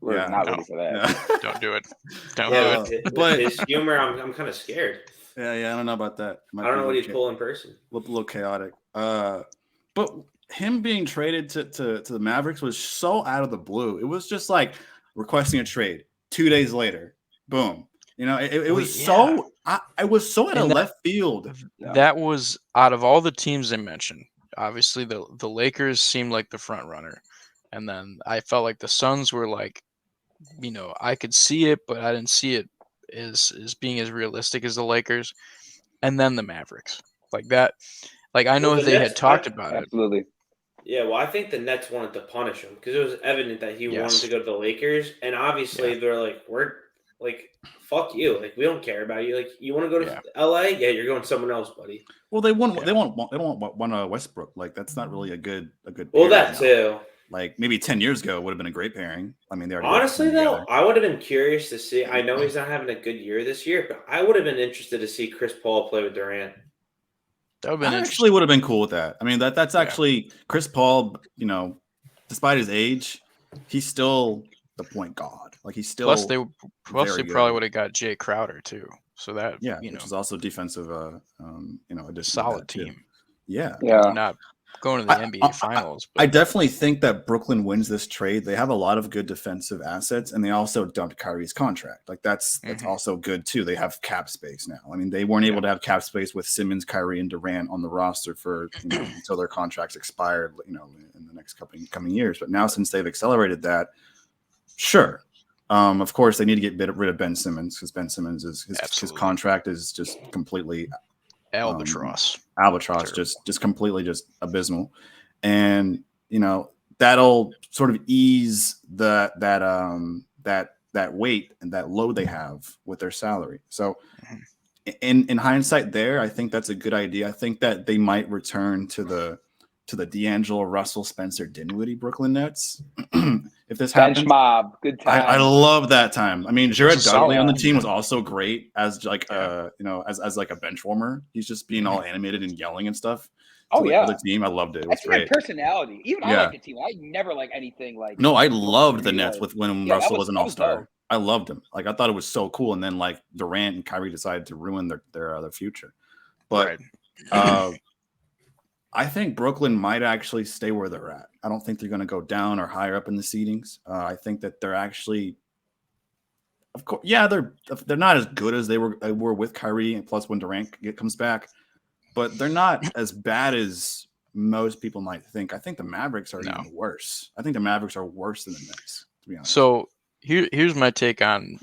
We're Yeah, not no. ready for that. Yeah. Don't do it. Don't Yeah, do it. but- his humor, I'm kind of scared. Yeah, I don't know about that. I don't know what he'd pull in person. A little chaotic. But him being traded to the Mavericks was so out of the blue. It was just like requesting a trade. 2 days later, boom. You know, it was so. I was so out of left field. That was out of all the teams they mentioned. Obviously, the Lakers seemed like the front runner, and then I felt like the Suns were like, you know, I could see it, but I didn't see it as being as realistic as the Lakers, and then the Mavericks like that. Like I know Well, the they Nets- had talked about it. Absolutely. Yeah, well, I think the Nets wanted to punish him because it was evident that he wanted to go to the Lakers, and obviously they're like, we're like, fuck you, like we don't care about you. Like you want to go to LA? Yeah, you're going somewhere else, buddy. Well, they want Westbrook. Like that's not really a good. Well, pairing that now. too. Like maybe 10 years ago would have been a great pairing. I mean, they already Honestly, worked though, together. I would have been curious to see. I know he's not having a good year this year, but I would have been interested to see Chris Paul play with Durant. That would have been I interesting. actually would have been cool with that. I mean, that's Yeah. actually Chris Paul. You know, despite his age, he's still the point guard. Like he's still Plus they very probably good. would have got Jay Crowder too. So that Yeah, which is also defensive. Addition to solid that too. team. Yeah, You know, not going to the NBA I Finals. I But definitely think that Brooklyn wins this trade. They have a lot of good defensive assets, and they also dumped Kyrie's contract. Like that's also good too. They have cap space now. I mean, they weren't able to have cap space with Simmons, Kyrie, and Durant on the roster for until their contracts expired. In the next coming years. But now, since they've accelerated that, sure. Of course, they need to get rid of Ben Simmons because Ben Simmons his contract is just completely albatross, just completely just abysmal, and that'll sort of ease that weight and that load they have with their salary. So, in hindsight, there I think that's a good idea. I think that they might return to the D'Angelo Russell, Spencer Dinwiddie Brooklyn Nets. If this happens, bench mob, good time. I love that time. I mean, Jared Dudley on the team was yeah. also great as like as like a bench warmer. He's just being all animated and yelling and stuff. Oh to, like, yeah, the team. I loved it. It was that's a good great. personality. Even I like the team. I never like anything like. No, I loved the really Nets like- when Yeah, Russell that was an that all-star. dope. I loved him. Like I thought it was so cool. And then like Durant and Kyrie decided to ruin their future. But I think Brooklyn might actually stay where they're at. I don't think they're going to go down or higher up in the seedings. I think that they're actually, of course, yeah, they're not as good as they were with Kyrie, and plus when Durant comes back, but they're not as bad as most people might think. I think the Mavericks are even worse. I think the Mavericks are worse than the Nets, to be honest. So here's my take on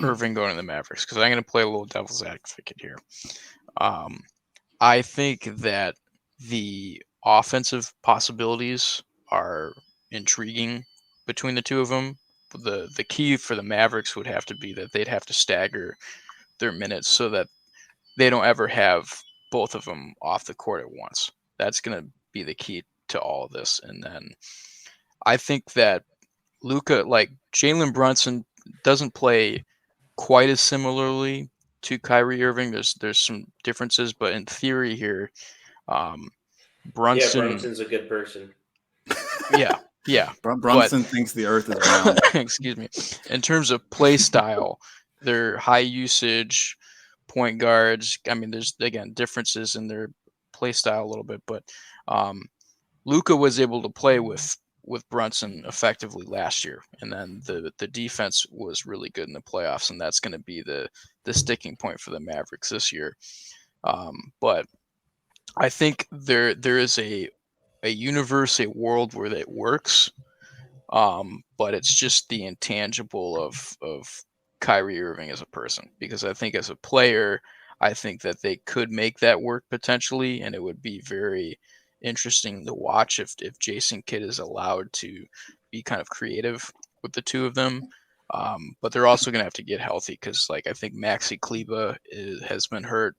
Irving going to the Mavericks, because I'm going to play a little devil's advocate here. I think that the offensive possibilities are intriguing between the two of them. The key for the Mavericks would have to be that they'd have to stagger their minutes so that they don't ever have both of them off the court at once. That's going to be the key to all of this. And then I think that Luka, like Jalen Brunson, doesn't play quite as similarly to Kyrie Irving. There's some differences, but in theory here, Brunson. Yeah, Brunson's a good person. Yeah. Brunson thinks the earth is round. Excuse me. In terms of play style, they're high usage point guards. I mean, there's again differences in their play style a little bit, but Luka was able to play with Brunson effectively last year, and then the defense was really good in the playoffs, and that's going to be the sticking point for the Mavericks this year. But I think there is a universe, a world where that works, but it's just the intangible of Kyrie Irving as a person, because I think as a player, I think that they could make that work potentially, and it would be very interesting to watch if Jason Kidd is allowed to be kind of creative with the two of them. But they're also going to have to get healthy, because like I think Maxi Kleba has been hurt.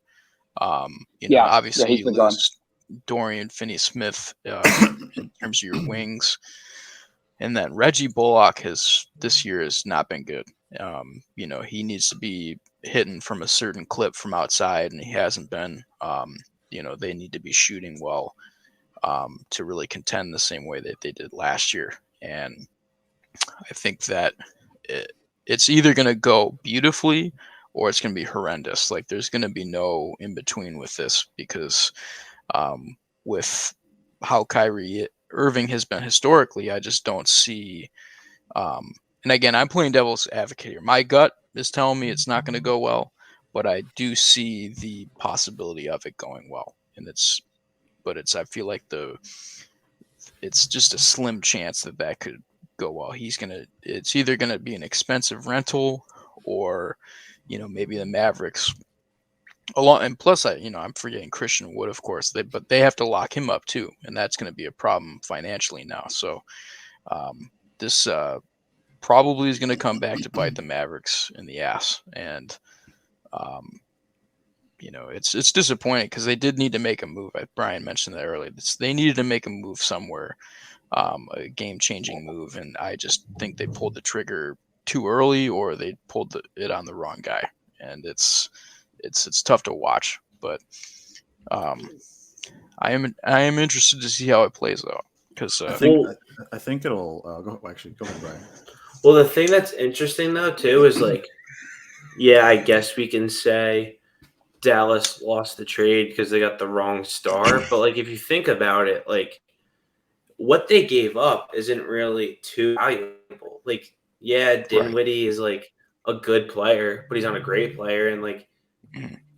Obviously you lose Dorian Finney-Smith in terms of your wings. And then Reggie Bullock this year has not been good. He needs to be hitting from a certain clip from outside, and he hasn't been. They need to be shooting well to really contend the same way that they did last year. And I think that it's either going to go beautifully or it's going to be horrendous. Like there's going to be no in between with this, because with how Kyrie Irving has been historically, I just don't see. And again, I'm playing devil's advocate here. My gut is telling me it's not going to go well, but I do see the possibility of it going well. And I feel like it's just a slim chance that could go well. It's either going to be an expensive rental, or, maybe the Mavericks and plus I'm forgetting Christian Wood, of course, but they have to lock him up too. And that's going to be a problem financially now. So this probably is going to come back to bite the Mavericks in the ass. And, it's disappointing, because they did need to make a move. Brian mentioned that earlier. They needed to make a move somewhere, a game-changing move. And I just think they pulled the trigger too early, or they pulled it on the wrong guy. And it's tough to watch. But I am interested to see how it plays out because I think it'll go ahead, Brian. Well, the thing that's interesting though too is like, yeah, I guess we can say Dallas lost the trade because they got the wrong star. But like, if you think about it, like what they gave up isn't really too valuable. Like, yeah, Dinwiddie is like a good player, but he's not a great player, and like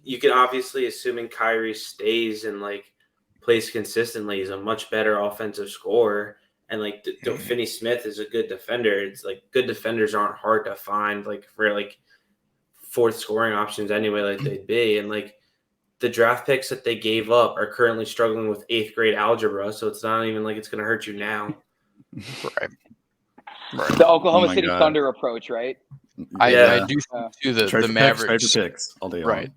you can obviously, assuming Kyrie stays and like plays consistently, he's a much better offensive scorer. And like Finney Smith is a good defender. It's like good defenders aren't hard to find, like for like fourth scoring options anyway, like they'd be. And like the draft picks that they gave up are currently struggling with 8th grade algebra, so it's not even like it's going to hurt you now. Right. The Oklahoma City Thunder approach, right? I do think too the Mavericks picks all day long.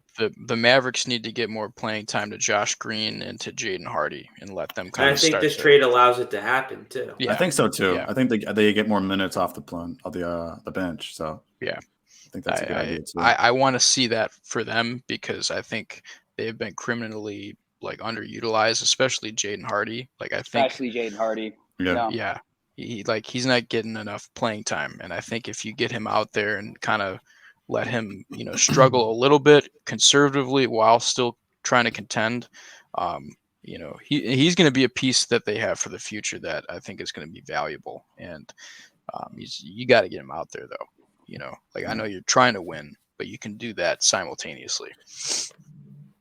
The Mavericks need to get more playing time to Josh Green and to Jaden Hardy and let them kind of. I think this trade allows it to happen too. Yeah. I think so too. Yeah. I think they get more minutes off the bench. So yeah, I think that's a good idea too. I want to see that for them because I think they've been criminally like underutilized, especially Jaden Hardy. Like I think especially Jaden Hardy. Yeah. He's not getting enough playing time, and I think if you get him out there and kind of let him, struggle a little bit conservatively while still trying to contend, he's going to be a piece that they have for the future that I think is going to be valuable. And you got to get him out there though. I know you're trying to win, but you can do that simultaneously.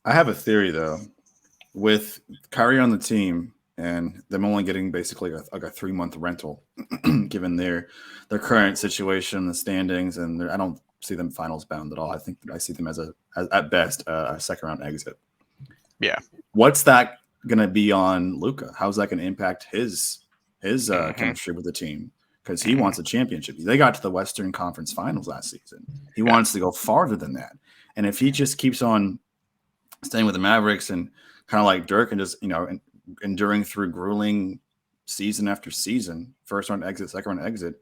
I have a theory though, with Kyrie on the team. And them only getting basically a 3-month rental, given their current situation, the standings, and I don't see them finals bound at all. I think I see them as at best a second round exit. Yeah, what's that going to be on Luka? How's that going to impact his chemistry with the team? Because he wants a championship. They got to the Western Conference Finals last season. He wants to go farther than that. And if he just keeps on staying with the Mavericks and kind of like Dirk and just enduring through grueling season after season, first round exit, second round exit,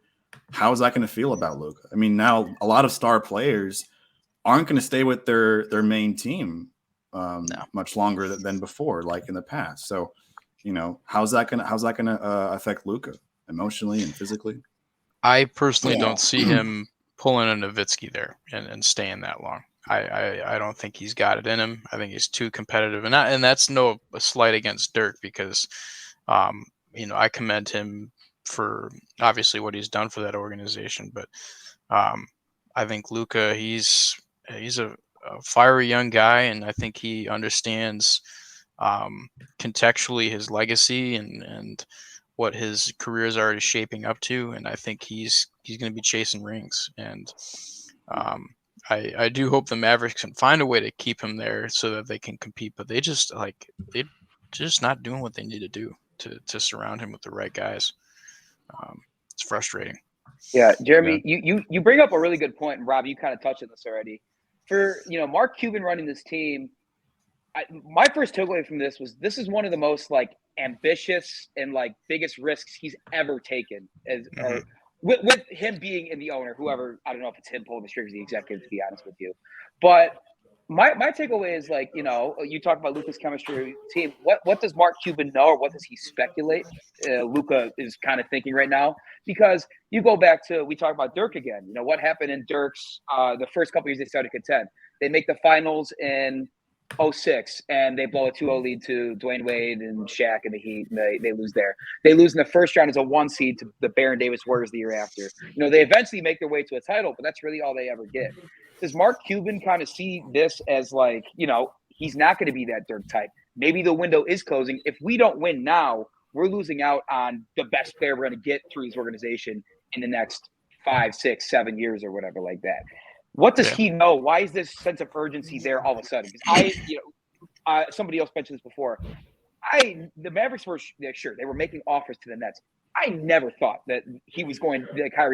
how is that going to feel about Luka? I mean, now a lot of star players aren't going to stay with their main team much longer than before, like in the past. So, how's that going to affect Luka emotionally and physically? I personally don't see him pulling a Nowitzki there and staying that long. I don't think he's got it in him. I think he's too competitive, and that's no slight against Dirk because, I commend him for obviously what he's done for that organization. But I think Luka, he's a fiery young guy, and I think he understands contextually his legacy and what his career is already shaping up to, and I think he's going to be chasing rings and. I do hope the Mavericks can find a way to keep him there so that they can compete, but they're just not doing what they need to do to surround him with the right guys. It's frustrating. Yeah, Jeremy, you bring up a really good point, and Rob, you kind of touched on this already. For Mark Cuban running this team, my first takeaway from this is one of the most like ambitious and like biggest risks he's ever taken with him being in the owner, whoever, I don't know if it's him pulling the strings, the executive, to be honest with you. But my takeaway is like, you talk about Luka's chemistry team. What does Mark Cuban know, or what does he speculate Luka is kind of thinking right now? Because you go back to, we talk about Dirk again. What happened in Dirk's the first couple years they started contend. They make the finals in 2006, and they blow a 2-0 lead to Dwayne Wade and Shaq and the Heat, and they lose there. They lose in the first round as a 1 seed to the Baron Davis Warriors the year after. They eventually make their way to a title, but that's really all they ever get. Does Mark Cuban kind of see this as like, he's not going to be that Dirk type? Maybe the window is closing. If we don't win now, we're losing out on the best player we're going to get through his organization in the next 5, 6, 7 years or whatever like that. What does he know? Why is this sense of urgency there all of a sudden? Because somebody else mentioned this before. The Mavericks were sure they were making offers to the Nets. I never thought that Kyrie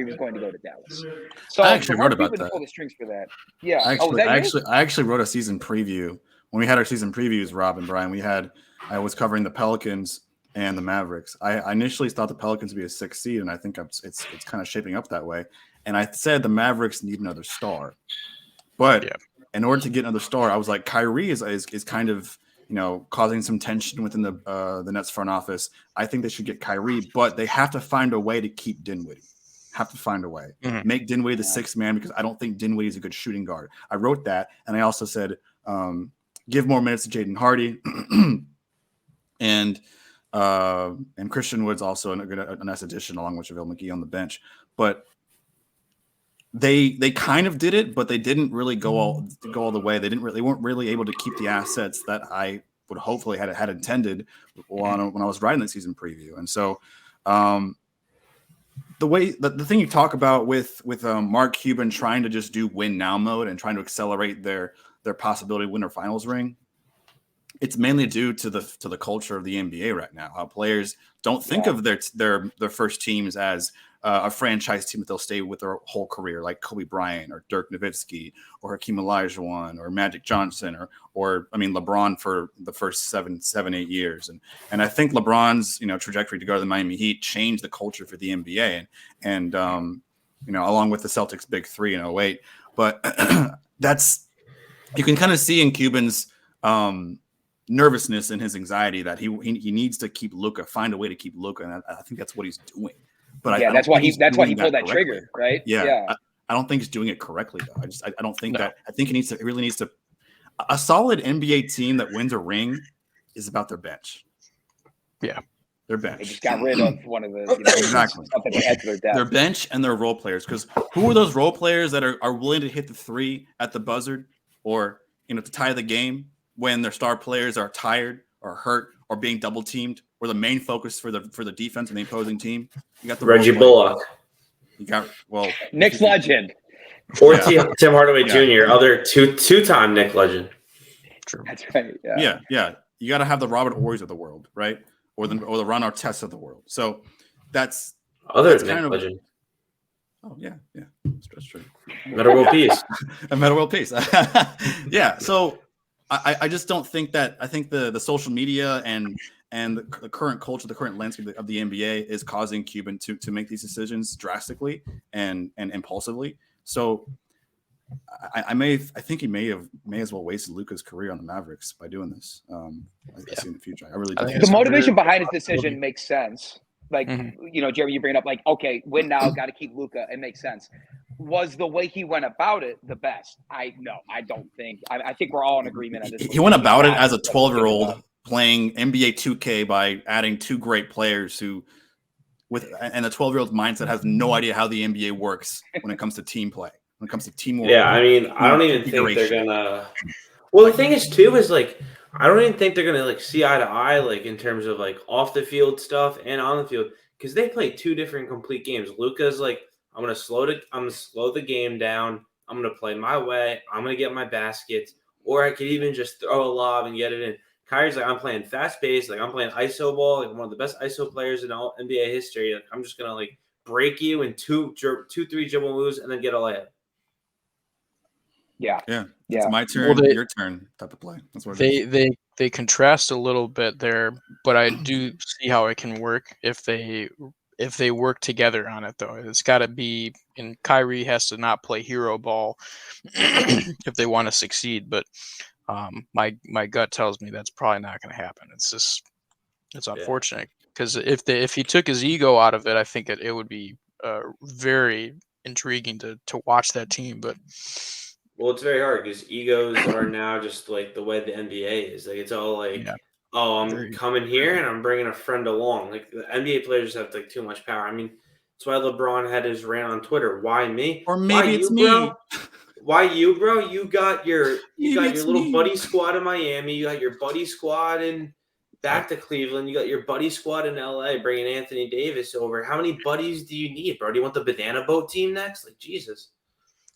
was going to go to Dallas. So I actually wrote about that. Pull the strings for that. Yeah, I actually wrote a season preview when we had our season previews. Rob and Brian, I was covering the Pelicans and the Mavericks. I initially thought the Pelicans would be a 6th seed, and I think it's kind of shaping up that way. And I said the Mavericks need another star. But in order to get another star, I was like, Kyrie is kind of causing some tension within the Nets front office. I think they should get Kyrie, but they have to find a way to keep Dinwiddie. Have to find a way. Make Dinwiddie the sixth man, because I don't think Dinwiddie is a good shooting guard. I wrote that, and I also said give more minutes to Jaden Hardy, and Christian Wood's also a nice addition along with JaVale McGee on the bench. But they kind of did it, but they didn't really go all the way. They weren't really able to keep the assets that I would hopefully had intended when I was writing the season preview. And so the thing you talk about with Mark Cuban trying to just do win now mode and trying to accelerate their possibility to win their finals ring, it's mainly due to the culture of the NBA right now. How players don't think of their first teams as a franchise team that they'll stay with their whole career, like Kobe Bryant or Dirk Nowitzki or Hakeem Olajuwon or Magic Johnson or LeBron for the first 7-8 years. And I think LeBron's trajectory to go to the Miami Heat changed the culture for the NBA and along with the Celtics big three in 2008. But you can kind of see in Cuban's nervousness and his anxiety that he needs to keep Luka, find a way to keep Luka, and I think that's what he's doing. But that's why he pulled that trigger, right? Yeah. I don't think he's doing it correctly though. I don't think that. I think he really needs to. A solid NBA team that wins a ring is about their bench. Yeah, their bench. They just got rid of one of the exactly something they had to their depth. Their bench and their role players. Because who are those role players that are willing to hit the three at the buzzer or to tie the game when their star players are tired or hurt or being double teamed, or the main focus for the defense and the opposing team? You got the Reggie Bullock. You got Knicks legend. Or Tim Hardaway Jr., other two-time Knick legend. True. That's right. Yeah. You got to have the Robert Horrys of the world, right? Or the Ron Artests of the world. So that's Knick legend. Oh yeah, that's true. Metta World Peace. A Metta World Peace. Yeah. So I just don't think that. I think the social media and the current culture, the current landscape of the NBA is causing Cuban to make these decisions drastically and impulsively. So I think he may as well wasted Luka's career on the Mavericks by doing this. I see in the future. I really do. The motivation behind his decision makes sense. Like, Jeremy, you bring it up like, okay, win now, got to keep Luka. It makes sense. Was the way he went about it the best? I don't think. I think we're all in agreement on this. He went about it as a 12-year-old playing NBA 2K by adding two great players and the 12-year-old mindset has no idea how the NBA works when it comes to team play, when it comes to teamwork. Yeah, I don't even think they're gonna. Well, the thing is too is like I don't even think they're gonna like see eye to eye like in terms of like off the field stuff and on the field because they play two different complete games. Luka's like I'm gonna slow the game down. I'm gonna play my way. I'm gonna get my baskets, or I could even just throw a lob and get it in. Kyrie's like I'm playing fast paced, like I'm playing ISO ball, like I'm one of the best ISO players in all NBA history. Like I'm just gonna like break you in 2-3 dribble moves and then get a layup. Yeah. It's my turn, your turn type of play. That's what they contrast a little bit there, but I do see how it can work if they work together on it though. It's got to be, and Kyrie has to not play hero ball if they want to succeed. But my gut tells me that's probably not going to happen. It's unfortunate because if he took his ego out of it, I think it would be very intriguing to watch that team. But well, it's very hard because egos are now just like the way the NBA is. Like it's all like, oh, I'm coming here and I'm bringing a friend along. Like the NBA players have like too much power. I mean, that's why LeBron had his rant on Twitter. Why me? Or maybe it's me. Bro? Why you, bro? You got your little buddy squad in Miami. You got your buddy squad back to Cleveland. You got your buddy squad in LA, bringing Anthony Davis over. How many buddies do you need, bro? Do you want the banana boat team next? Like Jesus.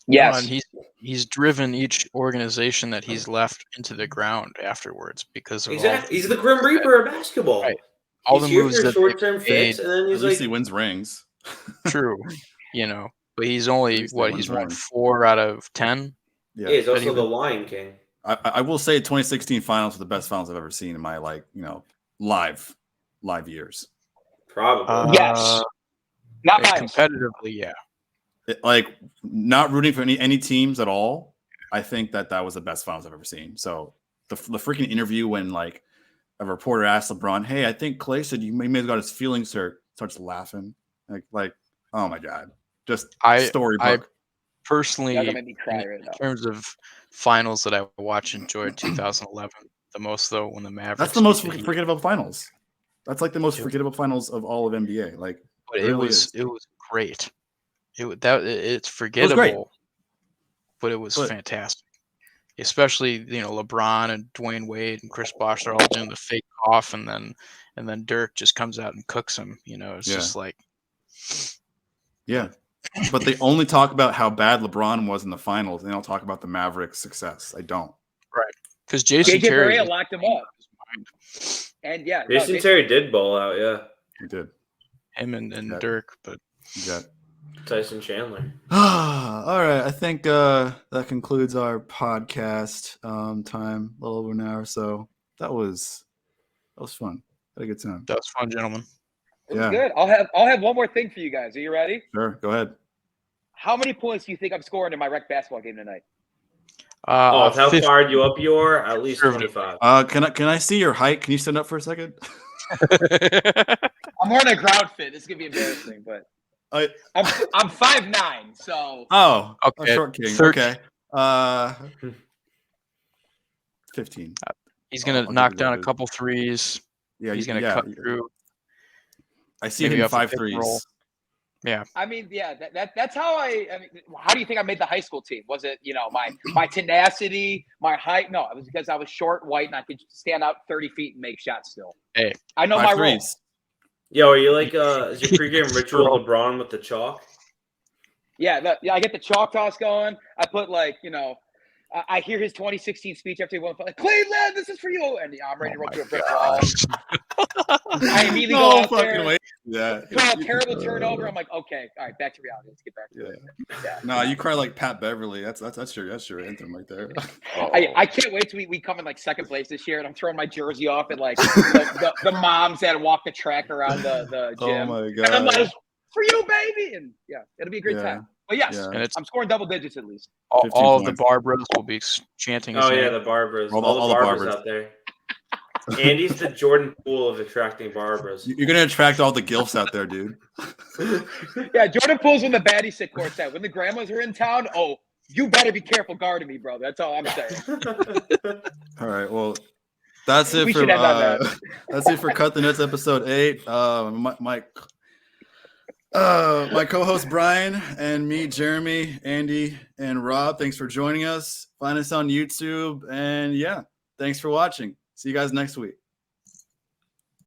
Yes. And he's driven each organization that he's left into the ground afterwards because of exactly. He's the Grim Reaper of basketball. Right. All he's the moves that short-term fix, and then he's at least he wins rings. True, but he's only he's won 4 out of 10. Yeah, he's also the Lion King. I will say 2016 finals are the best finals I've ever seen in my live years. Probably. Yes. Not competitively, yeah. Not rooting for any teams at all. I think that was the best finals I've ever seen. So the freaking interview when like a reporter asked LeBron, "Hey, I think Clay said you may have got his feelings hurt." Starts laughing like oh my god, just storybook. Personally, Y'all gonna make me cry in right now. terms of finals that I enjoyed 2011 the most, though, when the Mavericks. That's the most beat the Heat. forgettable finals. That's like the most forgettable finals of all of NBA. Like, But it really is. it was great. It's forgettable, great. but it was fantastic. Especially LeBron and Dwayne Wade and Chris Bosh, they're all doing the fake cough, and then Dirk just comes out and cooks him. It's just like, yeah. But they only talk about how bad LeBron was in the finals. They don't talk about the Mavericks' success. I don't. Right. Because Jason JJ Terry Barea locked him up. And Jason Terry did bowl out, yeah. He did. Him and Dirk, but Tyson Chandler. All right. I think that concludes our podcast time, a little over an hour. So that was fun. Had a good time. That was fun, gentlemen. It was good. I'll have one more thing for you guys. Are you ready? Sure. Go ahead. How many points do you think I'm scoring in my rec basketball game tonight? How fired you up you are? At least 25. Can I see your height? Can you stand up for a second? I'm wearing a ground fit. This is gonna be embarrassing, but I'm 5'9", so okay. A short king. 30. Okay. 15. He's gonna knock down a couple threes. Yeah, he's gonna cut through. I see him 5 threes. Yeah. I mean, that's how how do you think I made the high school team? Was it, my tenacity, my height? No, it was because I was short, white, and I could stand out 30 feet and make shots still. Hey. I know my role. Yo, are you like is your pregame ritual LeBron with the chalk? Yeah, I get the chalk toss going. I put I hear his 2016 speech after he won. Like, Cleveland, this is for you. And I'm ready to run through a brick wall. I immediately go out there. Way. Yeah. Throw a terrible turnover. I'm like, okay, all right, back to reality. Let's get back to it. Yeah. No, you cry like Pat Beverly. That's your anthem right there. I can't wait till we come in like second place this year, and I'm throwing my jersey off, and like the moms that walk the track around the gym. Oh my god! And I'm like, for you, baby, and it'll be a great time. But yes, I'm scoring double digits at least. All of the Barbaras will be chanting. Oh yeah, the Barbaras. All the Barbaras out there. Andy's the Jordan Poole of attracting Barbaras. You're gonna attract all the gilfs out there, dude. Yeah, Jordan Poole's when the baddies sit courtside. When the grandmas are in town, you better be careful guarding me, bro. That's all I'm saying. All right, well, that's it for that's it for Cut the Nuts episode 8. My co-host Brian and me, Jeremy, Andy, and Rob. Thanks for joining us. Find us on YouTube, and thanks for watching. See you guys next week.